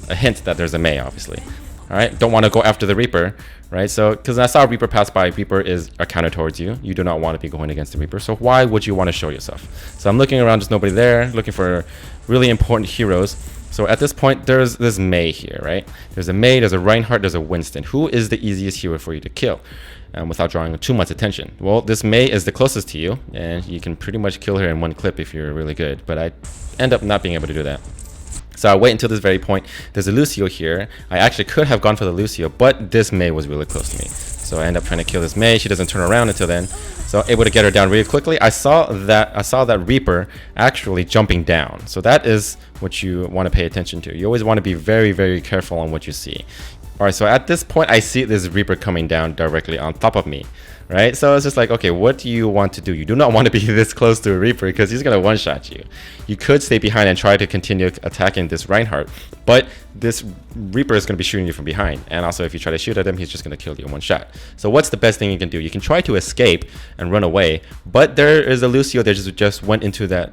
hint that there's a May, obviously. All right, don't want to go after the Reaper, right? So, because I saw a Reaper pass by, Reaper is a counter towards you. You do not want to be going against the Reaper. So why would you want to show yourself? So I'm looking around, just nobody there, looking for really important heroes. So at this point, there's this May here, right? There's a May, there's a Reinhardt, there's a Winston. Who is the easiest hero for you to kill without drawing too much attention? Well, this May is the closest to you, and you can pretty much kill her in one clip if you're really good. But I end up not being able to do that. So I wait until this very point. There's a Lucio here. I actually could have gone for the Lucio, but this May was really close to me. So I end up trying to kill this May. She doesn't turn around until then. So able to get her down really quickly. I saw that Reaper actually jumping down. So that is what you want to pay attention to. You always want to be very, very careful on what you see. All right, so at this point, I see this Reaper coming down directly on top of me. Right, so it's just like, okay, what do you want to do? You do not want to be this close to a Reaper because he's gonna one-shot you. You could stay behind and try to continue attacking this Reinhardt, but this Reaper is gonna be shooting you from behind, and also if you try to shoot at him, he's just gonna kill you in one shot. So what's the best thing you can do? You can try to escape and run away, but there is a Lucio that just went into that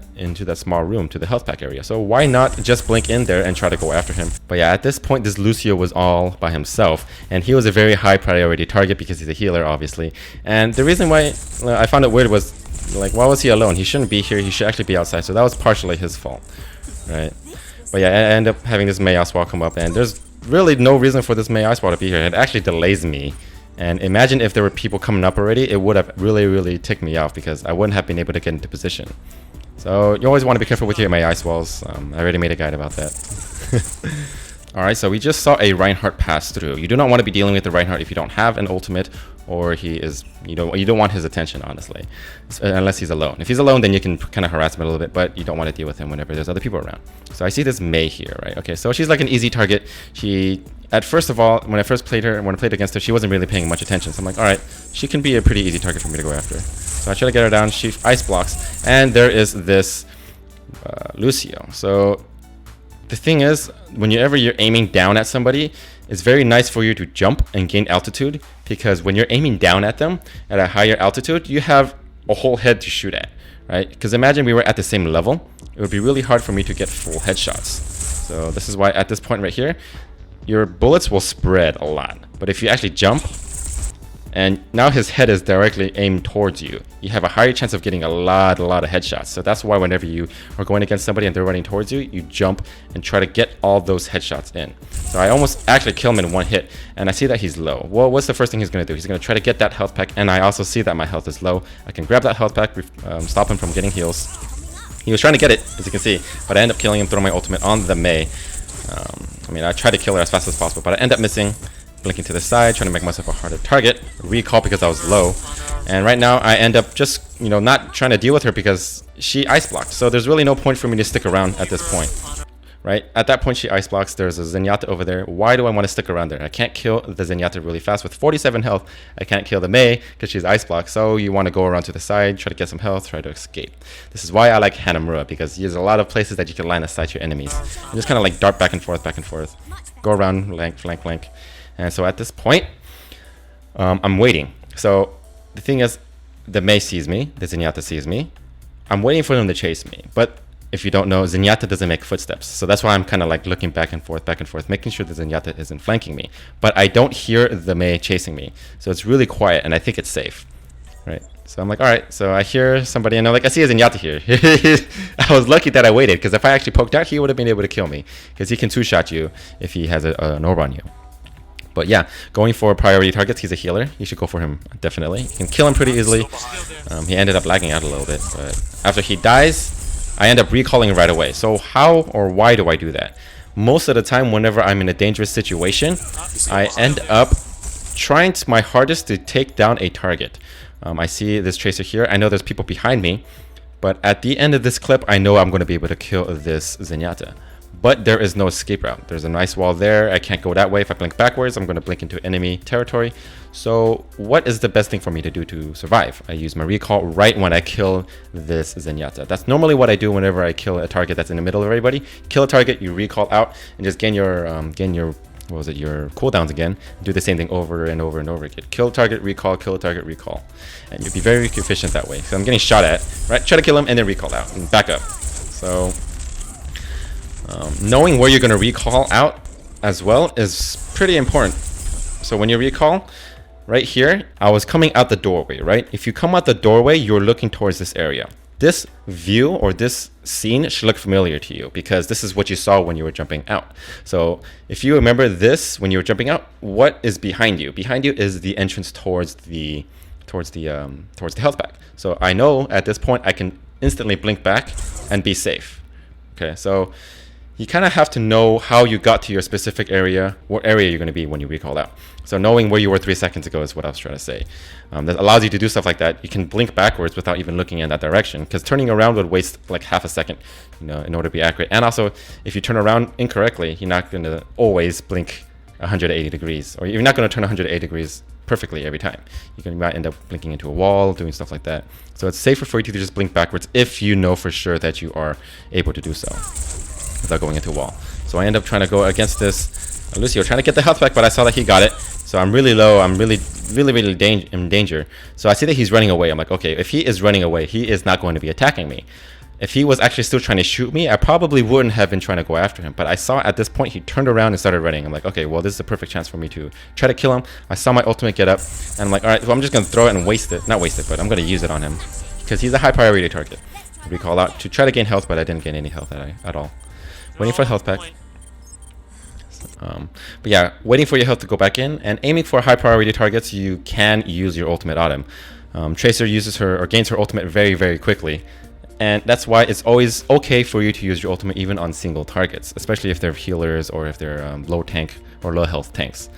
small room to the health pack area. So why not just blink in there and try to go after him? But yeah, at this point, this Lucio was all by himself, and he was a very high priority target because he's a healer, obviously. And the reason why I found it weird was, like, why was he alone? He shouldn't be here. He should actually be outside. So that was partially his fault, right? But yeah, I end up having this May Ice Wall come up, and there's really no reason for this May Ice Wall to be here. It actually delays me. And imagine if there were people coming up already, it would have really, really ticked me off because I wouldn't have been able to get into position. So you always want to be careful with your May Ice Walls. I already made a guide about that. Alright, so we just saw a Reinhardt pass through. You do not want to be dealing with the Reinhardt if you don't have an ultimate, or he is, you don't want his attention, honestly, unless he's alone. If he's alone, then you can kind of harass him a little bit, but you don't want to deal with him whenever there's other people around. So I see this Mei here, right? Okay, so she's like an easy target. First of all, when I played against her, she wasn't really paying much attention. So I'm like, alright, she can be a pretty easy target for me to go after. So I try to get her down, she ice blocks, and there is this Lucio. So the thing is, whenever you're aiming down at somebody, it's very nice for you to jump and gain altitude, because when you're aiming down at them at a higher altitude, you have a whole head to shoot at, right? Because imagine we were at the same level, it would be really hard for me to get full headshots. So this is why at this point right here, your bullets will spread a lot. But if you actually jump, and now his head is directly aimed towards you, you have a higher chance of getting a lot of headshots. So that's why whenever you are going against somebody and they're running towards you, you jump and try to get all those headshots in. So I almost actually kill him in one hit, and I see that he's low. Well, what's the first thing he's going to do? He's going to try to get that health pack, and I also see that my health is low. I can grab that health pack, stop him from getting heals. He was trying to get it, as you can see, but I end up killing him, throwing my ultimate on the Mei. I mean, I try to kill her as fast as possible, but I end up missing. Blinking to the side, trying to make myself a harder target. Recall because I was low. And right now I end up just, not trying to deal with her because she ice blocked. So there's really no point for me to stick around at this point. Right? At that point she ice blocks. There's a Zenyatta over there. Why do I want to stick around there? I can't kill the Zenyatta really fast. With 47 health, I can't kill the Mei because she's ice blocked. So you want to go around to the side, try to get some health, try to escape. This is why I like Hanamura, because there's a lot of places that you can line aside your enemies. And just kind of like dart back and forth. Go around, flank. And so at this point, I'm waiting. So the thing is, the Mei sees me, the Zenyatta sees me. I'm waiting for them to chase me. But if you don't know, Zenyatta doesn't make footsteps. So that's why I'm kind of like looking back and forth, making sure the Zenyatta isn't flanking me. But I don't hear the Mei chasing me. So it's really quiet, and I think it's safe. Right? So I'm like, all right. So I hear somebody, and I'm like, I see a Zenyatta here. I was lucky that I waited, because if I actually poked out, he would have been able to kill me. Because he can two-shot you if he has an orb on you. But yeah, going for priority targets, he's a healer. You should go for him, definitely. You can kill him pretty easily. He ended up lagging out a little bit, but after he dies, I end up recalling right away. So how or why do I do that? Most of the time, whenever I'm in a dangerous situation, I end up trying my hardest to take down a target. I see this tracer here. I know there's people behind me, but at the end of this clip, I know I'm going to be able to kill this Zenyatta. But there is no escape route. There's a nice wall there. I can't go that way. If I blink backwards, I'm going to blink into enemy territory. So what is the best thing for me to do to survive? I use my recall right when I kill this Zenyatta. That's normally what I do whenever I kill a target that's in the middle of everybody. Kill a target, you recall out, and just gain your your cooldowns again. Do the same thing over and over and over again. Kill target, recall, kill target, recall. And you'll be very efficient that way. So I'm getting shot at, right? Try to kill him and then recall out and back up. So knowing where you're going to recall out as well is pretty important. So when you recall, right here, I was coming out the doorway, right? If you come out the doorway, you're looking towards this area. This view or this scene should look familiar to you, because this is what you saw when you were jumping out. So if you remember this when you were jumping out, what is behind you? Behind you is the entrance towards the health pack. So I know at this point I can instantly blink back and be safe. Okay, so you kind of have to know how you got to your specific area, what area you're going to be when you recall out. So knowing where you were 3 seconds ago is what I was trying to say. That allows you to do stuff like that. You can blink backwards without even looking in that direction, because turning around would waste like half a second, in order to be accurate. And also, if you turn around incorrectly, you're not going to always blink 180 degrees, or you're not going to turn 180 degrees perfectly every time. You might end up blinking into a wall, doing stuff like that. So it's safer for you to just blink backwards if you know for sure that you are able to do so without going into a wall. So I end up trying to go against this Lucio, trying to get the health back, but I saw that he got it. So I'm really low. I'm really in danger. So I see that he's running away. I'm like, okay, if he is running away, he is not going to be attacking me. If he was actually still trying to shoot me, I probably wouldn't have been trying to go after him. But I saw at this point he turned around and started running. I'm like, okay, well, this is a perfect chance for me to try to kill him. I saw my ultimate get up, and I'm like, all right, well, I'm just going to throw it and waste it. Not waste it, but I'm going to use it on him, because he's a high priority target. Recall out to try to gain health, but I didn't gain any health at all. Waiting for a health pack. But yeah, waiting for your health to go back in, and aiming for high priority targets, you can use your ultimate on him. Tracer uses her or gains her ultimate very, very quickly. And that's why it's always okay for you to use your ultimate even on single targets, especially if they're healers or if they're low tank or low health tanks.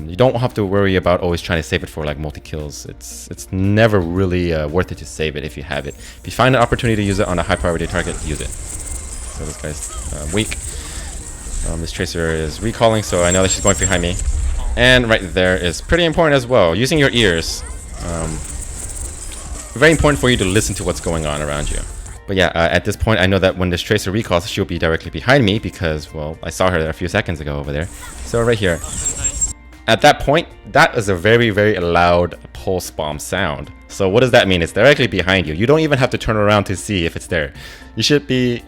You don't have to worry about always trying to save it for like multi-kills. It's never really worth it to save it if you have it. If you find an opportunity to use it on a high priority target, use it. So this guy's weak. This tracer is recalling, so I know that she's going behind me. And right there is pretty important as well. Using your ears. Very important for you to listen to what's going on around you. But yeah, at this point, I know that when this tracer recalls, she'll be directly behind me because, well, I saw her there a few seconds ago over there. So right here. At that point, that is a very, very loud pulse bomb sound. So what does that mean? It's directly behind you. You don't even have to turn around to see if it's there. You should be,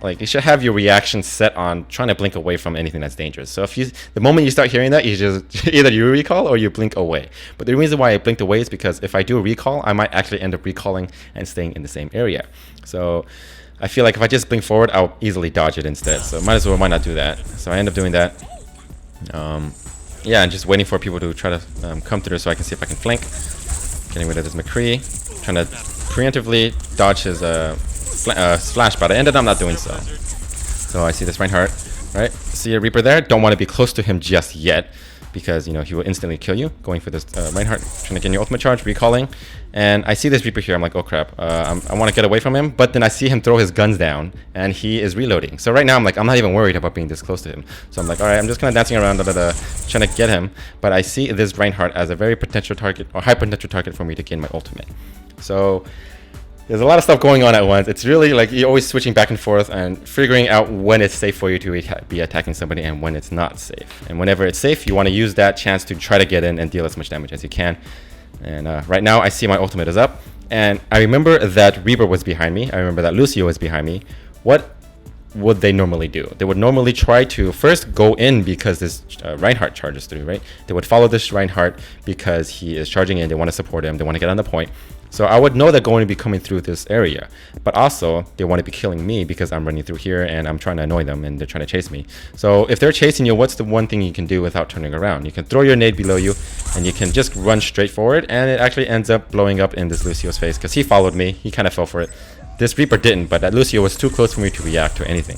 like, you should have your reaction set on trying to blink away from anything that's dangerous. So if you, the moment you start hearing that, you just, either you recall or you blink away. But the reason why I blinked away is because if I do a recall, I might actually end up recalling and staying in the same area. So I feel like if I just blink forward, I'll easily dodge it instead. So might as well, why not do that? So I end up doing that. Yeah, and just waiting for people to try to come through so I can see if I can flank. Getting rid of this McCree. Trying to preemptively dodge his splash, but I ended up not doing so. So I see this Reinhardt, right? See a Reaper there. Don't want to be close to him just yet because, you know, he will instantly kill you. Going for this Reinhardt, trying to get your ultimate charge, recalling. And I see this Reaper here. I'm like, oh crap. I want to get away from him, but then I see him throw his guns down and he is reloading. So right now I'm like, I'm not even worried about being this close to him. So I'm like, all right, I'm just kind of dancing around, trying to get him. But I see this Reinhardt as a very potential target or high potential target for me to gain my ultimate. So there's a lot of stuff going on at once. It's really like you're always switching back and forth and figuring out when it's safe for you to be attacking somebody and when it's not safe. And whenever it's safe, you want to use that chance to try to get in and deal as much damage as you can. And right now I see my ultimate is up. And I remember that Reaper was behind me. I remember that Lucio was behind me. What would they normally do? They would normally try to first go in because this Reinhardt charges through, right? They would follow this Reinhardt because he is charging in. They want to support him. They want to get on the point. So I would know they're going to be coming through this area, but also they want to be killing me because I'm running through here and I'm trying to annoy them and they're trying to chase me. So if they're chasing you, what's the one thing you can do without turning around? You can throw your nade below you and you can just run straight forward, and it actually ends up blowing up in this Lucio's face because he followed me. He kind of fell for it. This Reaper didn't, but that Lucio was too close for me to react to anything.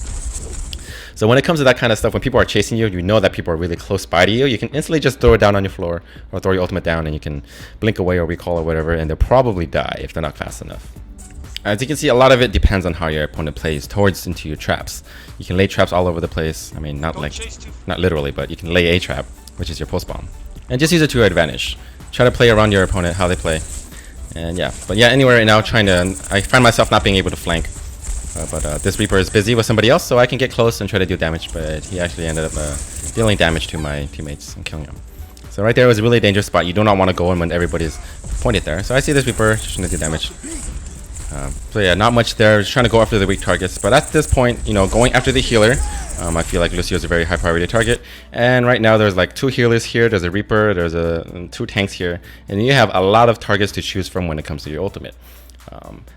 So when it comes to that kind of stuff, when people are chasing you, you know that people are really close by to you, you can instantly just throw it down on your floor or throw your ultimate down and you can blink away or recall or whatever, and they'll probably die if they're not fast enough. As you can see, a lot of it depends on how your opponent plays towards into your traps. You can lay traps all over the place. I mean, not literally, but you can lay a trap, which is your post bomb. And just use it to your advantage. Try to play around your opponent, how they play. And yeah, but yeah, anyway, right now, I find myself not being able to flank. But this Reaper is busy with somebody else, so I can get close and try to do damage, but he actually ended up dealing damage to my teammates and killing them. So right there was a really dangerous spot. You do not want to go in when everybody's pointed there. So I see this Reaper just trying to do damage. So yeah, not much there. Just trying to go after the weak targets. But at this point, you know, going after the healer, I feel like Lucio is a very high priority target. And right now there's like 2 healers here. There's a Reaper. There's 2 tanks here. And you have a lot of targets to choose from when it comes to your ultimate.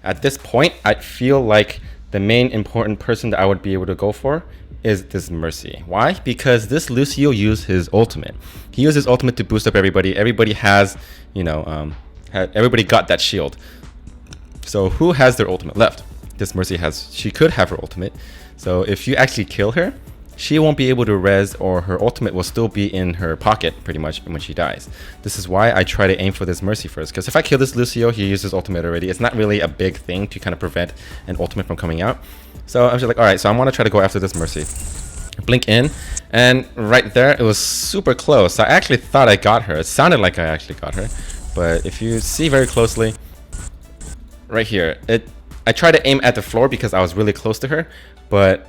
At this point, I feel like the main important person that I would be able to go for is this Mercy. Why? Because this Lucio used his ultimate. He used his ultimate to boost up everybody. Everybody has, you know, everybody got that shield. So who has their ultimate left? This Mercy has, she could have her ultimate. So if you actually kill her, she won't be able to res, or her ultimate will still be in her pocket pretty much when she dies. This is why I try to aim for this Mercy first, because if I kill this Lucio, he uses ultimate already. It's not really a big thing to kind of prevent an ultimate from coming out. So I'm just like, all right, so I want to try to go after this Mercy. Blink in, and right there, it was super close. I actually thought I got her. It sounded like I actually got her, but if you see very closely, right here, I tried to aim at the floor because I was really close to her, but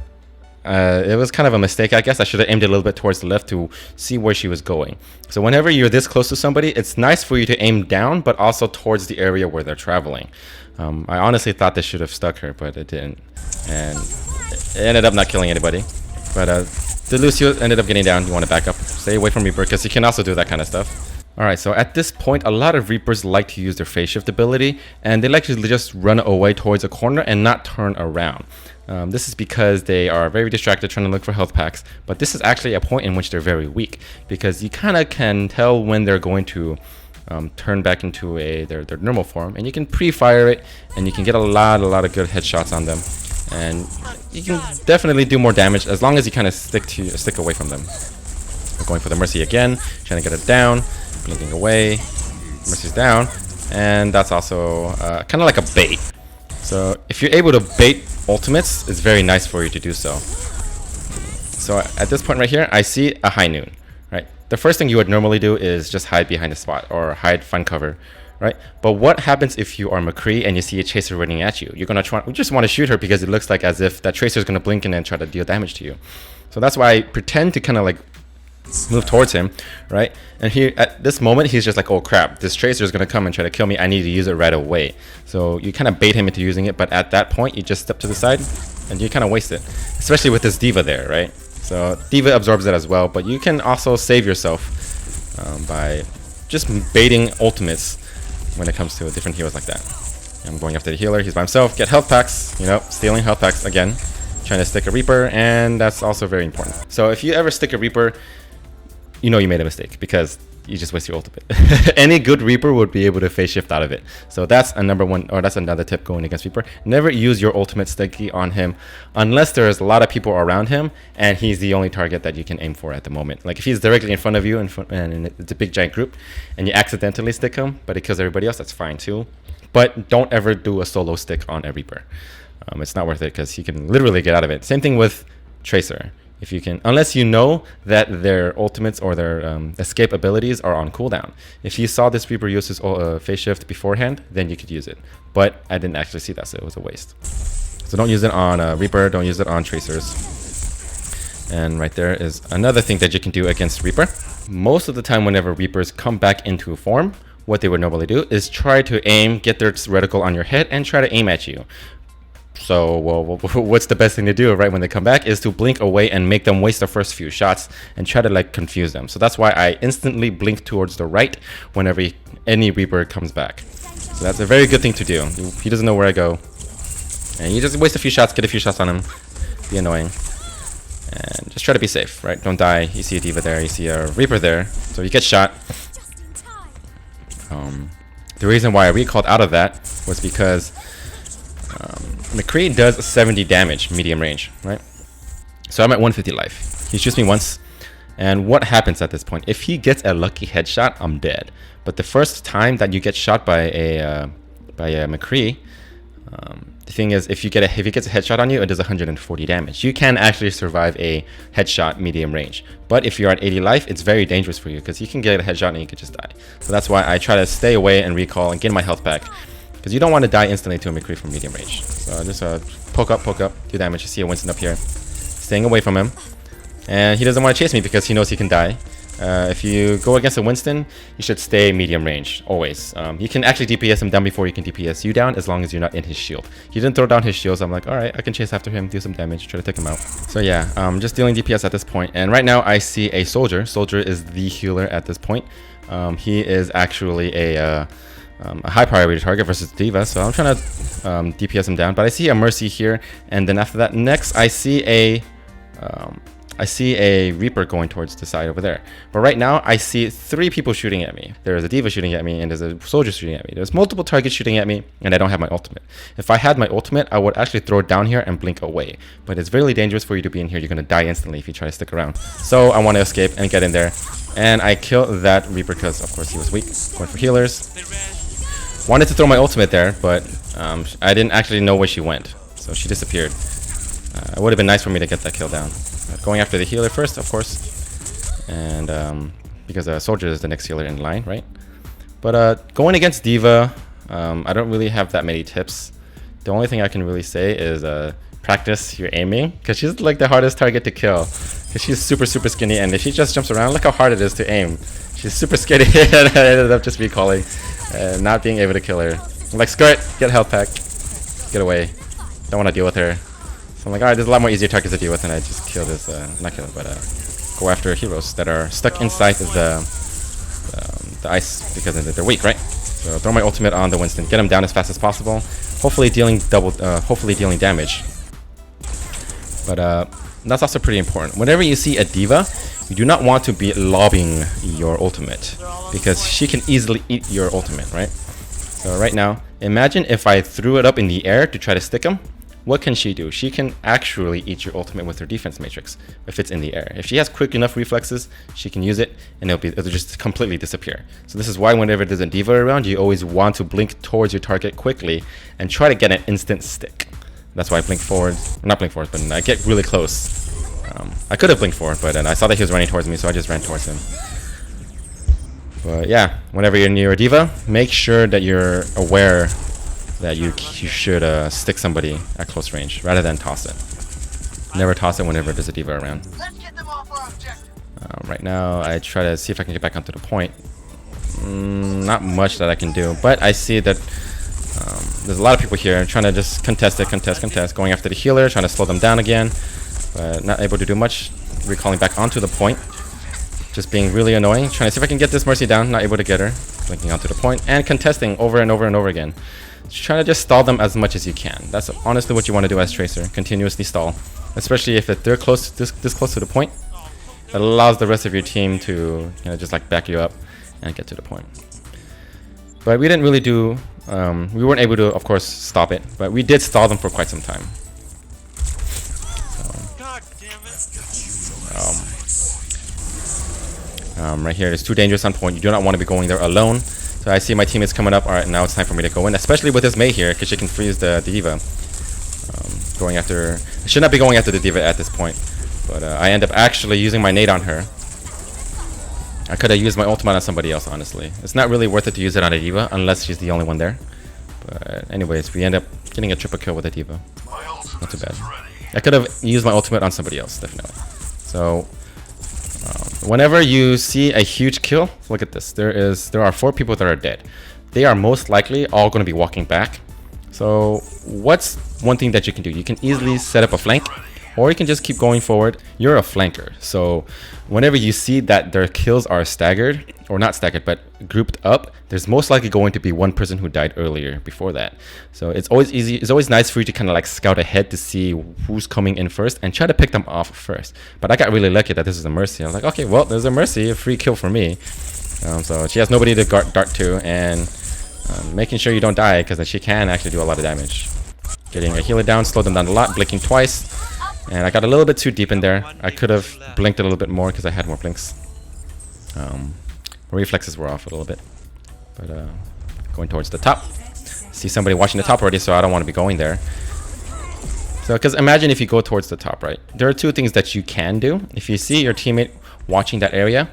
it was kind of a mistake, I guess. I should have aimed a little bit towards the left to see where she was going. So whenever you're this close to somebody, it's nice for you to aim down, but also towards the area where they're traveling. I honestly thought this should have stuck her, but it didn't. And it ended up not killing anybody. But the Lucio ended up getting down. You want to back up. Stay away from Reaper, because you can also do that kind of stuff. Alright, so at this point, a lot of Reapers like to use their phase shift ability, and they like to just run away towards a corner and not turn around. This is because they are very distracted trying to look for health packs, but this is actually a point in which they're very weak, because you kind of can tell when they're going to turn back into their normal form, and you can pre-fire it, and you can get a lot of good headshots on them, and you can definitely do more damage as long as you kind of stick away from them. We're going for the Mercy again, trying to get it down, blinking away. Mercy's down, and that's also kind of like a bait. So if you're able to bait ultimates, it's very nice for you to do so. So at this point right here, I see a high noon, right? The first thing you would normally do is just hide behind a spot or find cover, right? But what happens if you are McCree and you see a chaser running at you? You're gonna just want to shoot her because it looks like as if that tracer is gonna blink in and try to deal damage to you. So that's why I pretend to kind of like move towards him, right? And here at this moment, he's just like, oh crap, this tracer is gonna come and try to kill me. I need to use it right away. So you kind of bait him into using it, but at that point, you just step to the side and you kind of waste it, especially with this D.Va there, right? So D.Va absorbs it as well, but you can also save yourself by just baiting ultimates when it comes to different heroes like that. I'm going after the healer. He's by himself. Get health packs. You know, stealing health packs again. Trying to stick a Reaper, and that's also very important. So if you ever stick a Reaper, you know you made a mistake because you just waste your ultimate. Any good Reaper would be able to phase shift out of it. So that's a that's another tip going against Reaper. Never use your ultimate sticky on him unless there's a lot of people around him and he's the only target that you can aim for at the moment. Like if he's directly in front of you and it's a big giant group and you accidentally stick him, but it kills everybody else, that's fine too. But don't ever do a solo stick on a Reaper. It's not worth it because he can literally get out of it. Same thing with Tracer. If you can, unless you know that their ultimates or their escape abilities are on cooldown. If you saw this Reaper use his phase shift beforehand, then you could use it. But I didn't actually see that, so it was a waste. So don't use it on Reaper, don't use it on Tracers. And right there is another thing that you can do against Reaper. Most of the time whenever Reapers come back into form, what they would normally do is try to aim, get their reticle on your head, and try to aim at you. So, well, what's the best thing to do right when they come back is to blink away and make them waste the first few shots and try to like confuse them. So that's why I instantly blink towards the right whenever any Reaper comes back. So that's a very good thing to do. He doesn't know where I go. And you just waste a few shots, get a few shots on him. Be annoying. And just try to be safe, right? Don't die. You see a D.Va there, you see a Reaper there. So you get shot. The reason why I recalled out of that was because McCree does 70 damage medium range, right? So I'm at 150 life. He shoots me once, and what happens at this point? If he gets a lucky headshot, I'm dead. But the first time that you get shot by a McCree, the thing is, if he gets a headshot on you, it does 140 damage. You can actually survive a headshot medium range, but if you're at 80 life, it's very dangerous for you because you can get a headshot and you could just die. So that's why I try to stay away and recall and get my health back. Because you don't want to die instantly to a McCree from medium range. So just poke up, do damage. You see a Winston up here. Staying away from him. And he doesn't want to chase me because he knows he can die. If you go against a Winston, you should stay medium range, always. You can actually DPS him down before you can DPS you down, as long as you're not in his shield. He didn't throw down his shield, so I'm like, alright, I can chase after him, do some damage, try to take him out. So yeah, just dealing DPS at this point. And right now I see a Soldier. Soldier is the healer at this point. He is actually a high priority target versus D.Va, so I'm trying to DPS him down. But I see a Mercy here, and then after that, next I see a Reaper going towards the side over there. But right now I see 3 people shooting at me. There's a D.Va shooting at me, and there's a Soldier shooting at me. There's multiple targets shooting at me, and I don't have my ultimate. If I had my ultimate, I would actually throw it down here and blink away. But it's really dangerous for you to be in here. You're gonna die instantly if you try to stick around. So I want to escape and get in there, and I kill that Reaper because of course he was weak. Going for healers. Wanted to throw my ultimate there, but I didn't actually know where she went, so she disappeared. It would have been nice for me to get that kill down. Going after the healer first, of course, and because Soldier is the next healer in line, right? But going against D.Va, I don't really have that many tips. The only thing I can really say is practice your aiming, because she's like the hardest target to kill. Because she's super skinny, and if she just jumps around, look how hard it is to aim. She's super skinny, and I ended up just recalling. Not being able to kill her. I'm like, skirt, get a health pack, get away. Don't want to deal with her. So I'm like, alright, there's a lot more easier targets to deal with, and I just kill this, not kill, but go after heroes that are stuck inside the ice because they're weak, right? So throw my ultimate on the Winston, get him down as fast as possible. Hopefully dealing damage. But And that's also pretty important. Whenever you see a diva, you do not want to be lobbing your ultimate because she can easily eat your ultimate, right? So right now, imagine if I threw it up in the air to try to stick him. What can she do? She can actually eat your ultimate with her defense matrix if it's in the air. If she has quick enough reflexes, she can use it and it'll just completely disappear. So this is why whenever there's a diva around, you always want to blink towards your target quickly and try to get an instant stick. That's why I blink forward, not blink forward, but I get really close. I could have blinked forward, but then I saw that he was running towards me, so I just ran towards him. But yeah, whenever you're near a diva, make sure that you're aware that you should stick somebody at close range rather than toss it. Never toss it whenever there's a diva around. Right now, I try to see if I can get back onto the point. Not much that I can do, but I see that there's a lot of people here trying to just contest, going after the healer, trying to slow them down again, but not able to do much. Recalling back onto the point, just being really annoying, trying to see if I can get this Mercy down, not able to get her, blinking onto the point, and contesting over and over and over again. Trying to just stall them as much as you can. That's honestly what you want to do as Tracer, continuously stall, especially if they're close, this close to the point. It allows the rest of your team to just like back you up and get to the point. But we didn't really do, we weren't able to, of course, stop it, but we did stall them for quite some time. God damn it. Right here, it's too dangerous on point. You do not want to be going there alone. So I see my teammates coming up. All right, now it's time for me to go in, especially with this Mei here, because she can freeze the diva. Going after, I should not be going after the diva at this point, but I end up actually using my nade on her. I could have used my ultimate on somebody else, honestly. It's not really worth it to use it on a diva unless she's the only one there. But anyways, we end up getting a triple kill with a diva. Not too bad. I could have used my ultimate on somebody else, definitely. So whenever you see a huge kill, look at this. There are 4 people that are dead. They are most likely all going to be walking back. So what's one thing that you can do? You can easily set up a flank, or you can just keep going forward. You're a flanker, so whenever you see that their kills are staggered, or not staggered, but grouped up, there's most likely going to be one person who died earlier before that. So it's always easy. It's always nice for you to kind of like scout ahead to see who's coming in first and try to pick them off first. But I got really lucky that this is a Mercy. I was like, okay, well, there's a Mercy, a free kill for me. So she has nobody to dart to, and making sure you don't die, because she can actually do a lot of damage. Getting a healer down, slow them down a lot, blinking twice. And I got a little bit too deep in there. I could have blinked a little bit more because I had more blinks. Reflexes were off a little bit. But going towards the top. See somebody watching the top already, so I don't want to be going there. So, because imagine if you go towards the top, right? There are 2 things that you can do. If you see your teammate watching that area,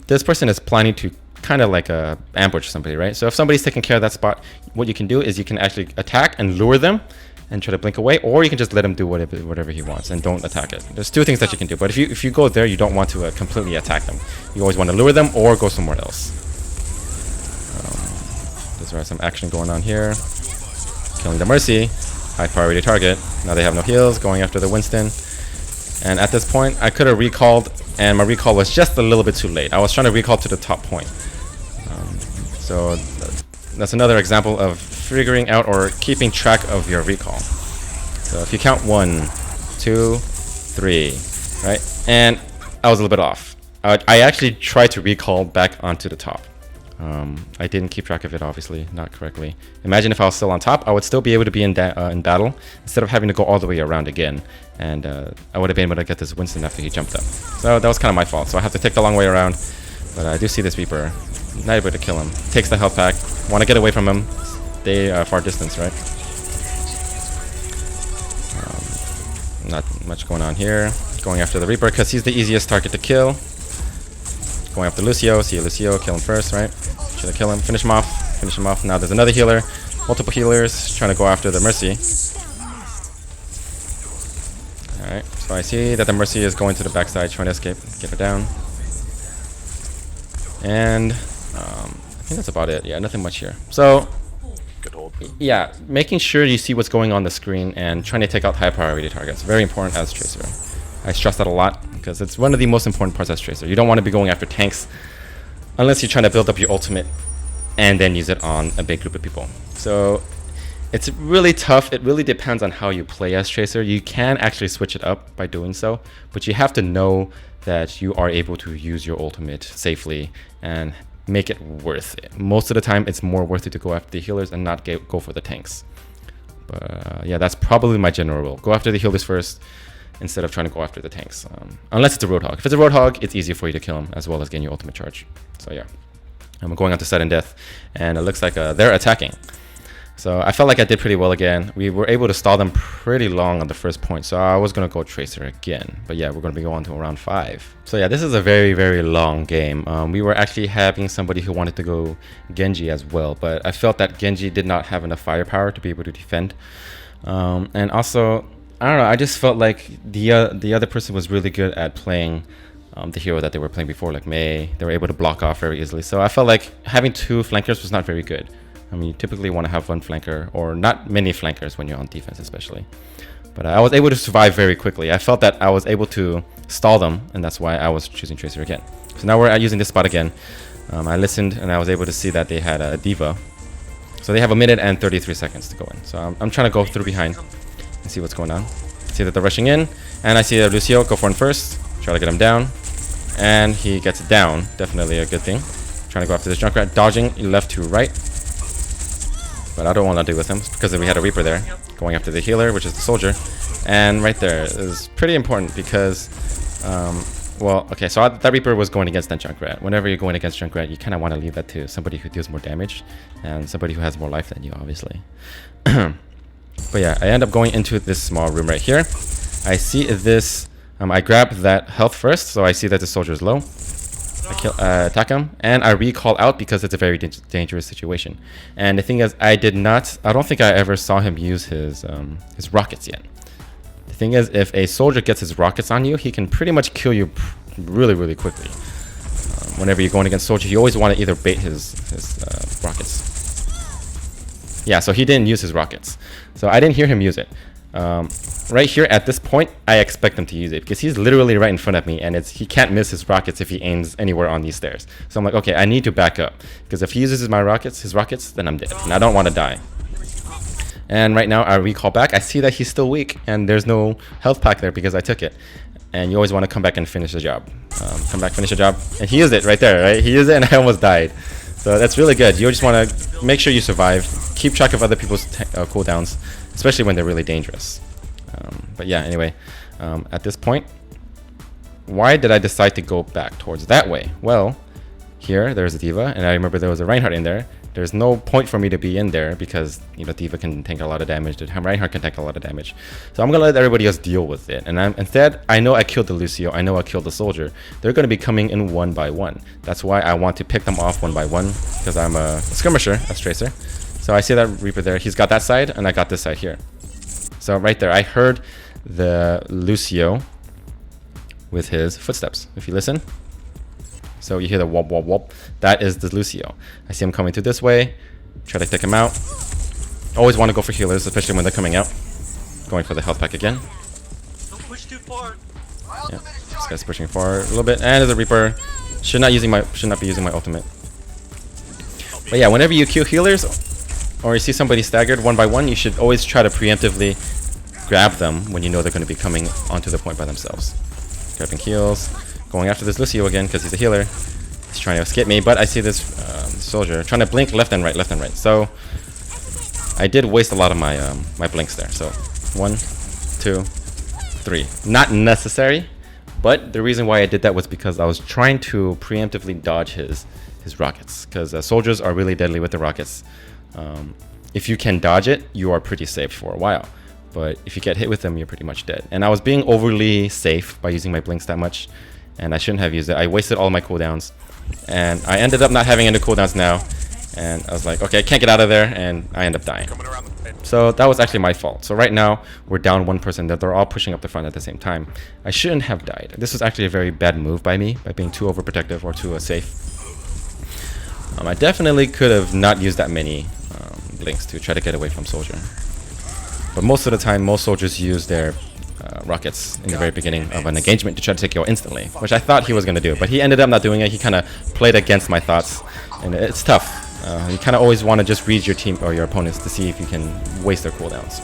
this person is planning to kind of like ambush somebody, right? So if somebody's taking care of that spot, what you can do is you can actually attack and lure them and try to blink away, or you can just let him do whatever he wants and don't attack it. There's 2 things that you can do, but if you go there, you don't want to completely attack them. You always want to lure them or go somewhere else. There's some action going on here. Killing the Mercy, high priority target. Now they have no heals, going after the Winston. And at this point, I could have recalled, and my recall was just a little bit too late. I was trying to recall to the top point. So that's another example of figuring out or keeping track of your recall. So if you count 1, 2, 3, right? And I was a little bit off. I actually tried to recall back onto the top. I didn't keep track of it, obviously, not correctly. Imagine if I was still on top, I would still be able to be in battle instead of having to go all the way around again. And I would have been able to get this Winston after he jumped up. So that was kind of my fault. So I have to take the long way around. But I do see this Reaper. Not able to kill him. Takes the health pack. Want to get away from him. Stay far distance, right? Not much going on here. Going after the Reaper because he's the easiest target to kill. Going after Lucio. See Lucio. Kill him first, right? Should I kill him? Finish him off. Finish him off. Now there's another healer. Multiple healers trying to go after the Mercy. Alright, so I see that the Mercy is going to the backside, trying to escape. Get her down. And I think that's about it. Yeah, nothing much here. So, Good hold. yeah, making sure you see what's going on the screen and trying to take out high priority targets. Very important as Tracer. I stress that a lot because it's one of the most important parts as Tracer. You don't want to be going after tanks unless you're trying to build up your ultimate and then use it on a big group of people. So It's really tough. It really depends on how you play as Tracer. You can actually switch it up by doing so, but you have to know that you are able to use your ultimate safely and make it worth it. Most of the time, it's more worth it to go after the healers and not go for the tanks. But yeah, that's probably my general rule. Go after the healers first instead of trying to go after the tanks. Unless it's a Roadhog. If it's a Roadhog, it's easier for you to kill him as well as getting your ultimate charge. So yeah, I'm going on to sudden death, and it looks like they're attacking. So I felt like I did pretty well again. We were able to stall them pretty long on the first point, so I was going to go Tracer again. But yeah, we're going to be going to round 5. So yeah, this is a very, very long game. We were actually having somebody who wanted to go Genji as well, but I felt that Genji did not have enough firepower to be able to defend. And also, I don't know, I just felt like the other person was really good at playing the hero that they were playing before, like Mei. They were able to block off very easily. So I felt like having 2 flankers was not very good. I mean, you typically want to have 1 flanker, or not many flankers when you're on defense especially. But I was able to survive very quickly. I felt that I was able to stall them, and that's why I was choosing Tracer again. So now we're using this spot again. I listened, and I was able to see that they had a Diva. So they have 1 minute and 33 seconds to go in. So I'm trying to go through behind and see what's going on. See that they're rushing in, and I see Lucio go for him first. Try to get him down, and he gets down. Definitely a good thing. Trying to go after this Junkrat, dodging left to right. But I don't want to deal with him because we had a Reaper there going after the healer, which is the soldier. And right there is pretty important because, well, okay, so that Reaper was going against that Junkrat. Whenever you're going against Junkrat, you kind of want to leave that to somebody who deals more damage and somebody who has more life than you, obviously. But yeah, I end up going into this small room right here. I see this, I grab that health first, so I see that the soldier is low. I attack him, and I recall out because it's a very dangerous situation. And the thing is, I don't think I ever saw him use his rockets yet. The thing is, if a soldier gets his rockets on you, he can pretty much kill you really, really quickly. Whenever you're going against soldier, you always want to either bait his rockets. Yeah, so he didn't use his rockets. So I didn't hear him use it. Right here at this point, I expect him to use it because he's literally right in front of me, and he can't miss his rockets if he aims anywhere on these stairs. So I'm like, okay, I need to back up because if he uses his rockets, then I'm dead, and I don't want to die. And right now, I recall back. I see that he's still weak, and there's no health pack there because I took it. And you always want to come back and finish the job. Come back, finish the job, and he used it right there, right? He used it, and I almost died. So that's really good. You just want to make sure you survive. Keep track of other people's cooldowns, especially when they're really dangerous. But yeah, anyway, at this point, why did I decide to go back towards that way? Well, here there's a Diva, and I remember there was a Reinhardt in there. There's no point for me to be in there because, you know, Diva can tank a lot of damage. Reinhardt can tank a lot of damage. So I'm gonna let everybody else deal with it. And instead, I know I killed the Lucio. I know I killed the soldier. They're gonna be coming in 1 by 1. That's why I want to pick them off 1 by 1 because I'm a skirmisher, a Tracer. So I see that Reaper there. He's got that side, and I got this side here. So right there, I heard the Lucio with his footsteps. If you listen, so you hear the wop wop wop. That is the Lucio. I see him coming through this way. Try to take him out. Always want to go for healers, especially when they're coming out. Going for the health pack again. Don't push too far. Yeah, this guy's pushing forward a little bit, and there's a Reaper. Should not be using my ultimate. But yeah, whenever you kill healers, or you see somebody staggered 1 by 1, you should always try to preemptively grab them when you know they're going to be coming onto the point by themselves. Grabbing heals, going after this Lucio again because he's a healer. He's trying to escape me, but I see this soldier trying to blink left and right. So I did waste a lot of my my blinks there. So 1, 2, 3. Not necessary, but the reason why I did that was because I was trying to preemptively dodge his rockets because soldiers are really deadly with the rockets. If you can dodge it, you are pretty safe for a while. But if you get hit with them, you're pretty much dead. And I was being overly safe by using my blinks that much, and I shouldn't have used it. I wasted all my cooldowns, and I ended up not having any cooldowns now. And I was like, okay, I can't get out of there, and I end up dying. So that was actually my fault. So right now, we're down 1 person. That they're all pushing up the front at the same time. I shouldn't have died. This was actually a very bad move by me, by being too overprotective or too safe. I definitely could have not used that many blinks to try to get away from soldier. But most of the time, most soldiers use their rockets in the very beginning of an engagement to try to take you out instantly, which I thought he was going to do. But he ended up not doing it. He kind of played against my thoughts, and it's tough. You kind of always want to just read your team or your opponents to see if you can waste their cooldowns.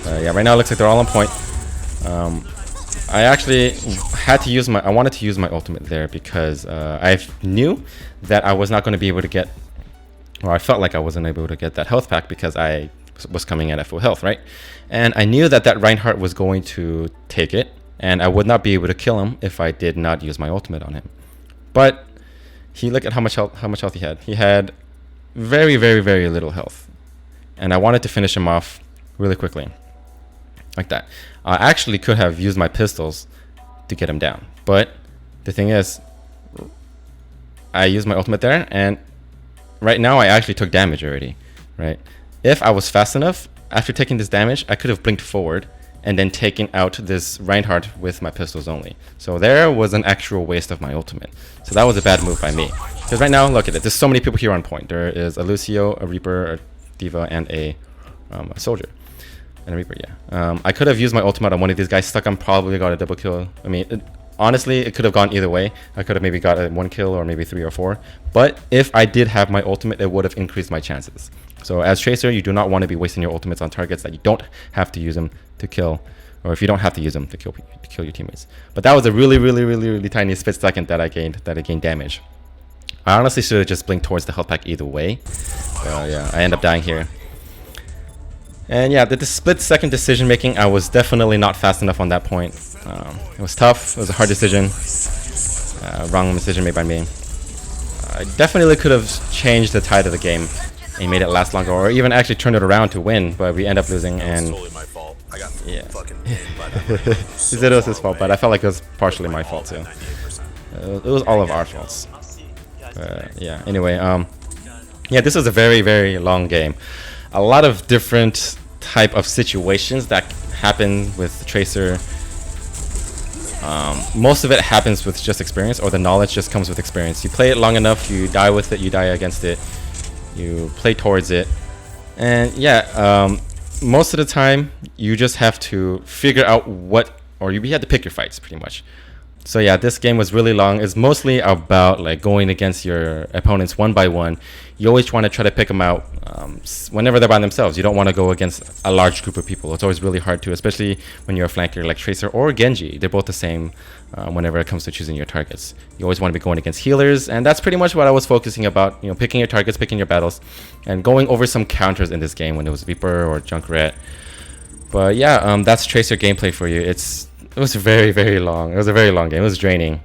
Yeah, right now it looks like they're all on point. I actually had to use I wanted to use my ultimate there because I knew that I was not going to be able to get, or I felt like I wasn't able to get that health pack because I was coming in at full health, right? And I knew that Reinhardt was going to take it, and I would not be able to kill him if I did not use my ultimate on him. But look at how much health he had. He had very, very, very little health, and I wanted to finish him off really quickly, like that. I actually could have used my pistols to get him down, but the thing is, I used my ultimate there, and right now I actually took damage already, right? If I was fast enough, after taking this damage, I could have blinked forward and then taken out this Reinhardt with my pistols only. So there was an actual waste of my ultimate. So that was a bad move by me. Because right now, look at it. There's so many people here on point. There is a Lucio, a Reaper, a Diva, and a Soldier. And a Reaper, yeah. I could have used my ultimate on one of these guys. Stuck on, probably got a double kill. I mean, honestly, it could have gone either way. I could have maybe got a 1 kill or maybe 3 or 4. But if I did have my ultimate, it would have increased my chances. So as Tracer, you do not want to be wasting your ultimates on targets that you don't have to use them to kill, or if you don't have to use them to kill your teammates. But that was a really, really, really, really tiny split second that I gained damage. I honestly should have just blinked towards the health pack either way. Yeah, I end up dying here. And yeah, the split second decision making, I was definitely not fast enough on that point. It was tough. It was a hard decision. Wrong decision made by me. I definitely could have changed the tide of the game and made it last longer, or even actually turned it around to win, but we end up losing. And totally my fault. I got fucking pinned by that. It was his fault, but I felt like it was partially my fault too. It was all of our faults. Yeah. Anyway, yeah, this was a very, very long game. A lot of different type of situations that happen with Tracer. Most of it happens with just experience, or the knowledge just comes with experience. You play it long enough, you die with it, you die against it, you play towards it, and yeah, most of the time you just have to figure out you have to pick your fights pretty much. So yeah, this game was really long. It's mostly about like going against your opponents one by one. You always want to try to pick them out whenever they're by themselves. You don't want to go against a large group of people. It's always really hard to, especially when you're a flanker like Tracer or Genji. They're both the same whenever it comes to choosing your targets. You always want to be going against healers, and that's pretty much what I was focusing about. You know, picking your targets, picking your battles, and going over some counters in this game when it was Reaper or Junkrat. But yeah, that's Tracer gameplay for you. It was very, very long. It was a very long game. It was draining,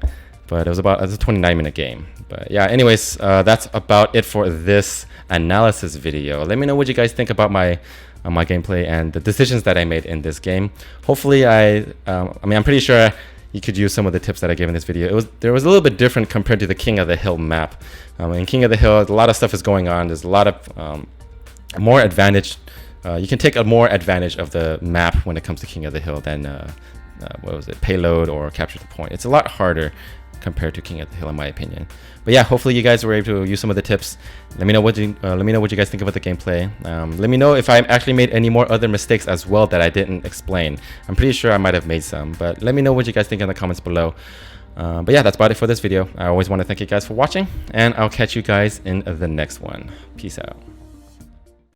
but it was a 29-minute game. But yeah, anyways, that's about it for this analysis video. Let me know what you guys think about my gameplay and the decisions that I made in this game. Hopefully, I mean, I'm pretty sure you could use some of the tips that I gave in this video. There was a little bit different compared to the King of the Hill map. In King of the Hill, a lot of stuff is going on. There's a lot of more advantage. You can take a more advantage of the map when it comes to King of the Hill than what was it, payload or capture the point. It's a lot harder compared to King of the Hill in my opinion. But yeah, hopefully you guys were able to use some of the tips. Let me know what you guys think about the gameplay. Let me know if I actually made any more other mistakes as well that I didn't explain. I'm pretty sure I might have made some, but let me know what you guys think in the comments below. But yeah, that's about it for this video. I always want to thank you guys for watching, and I'll catch you guys in the next one. Peace out.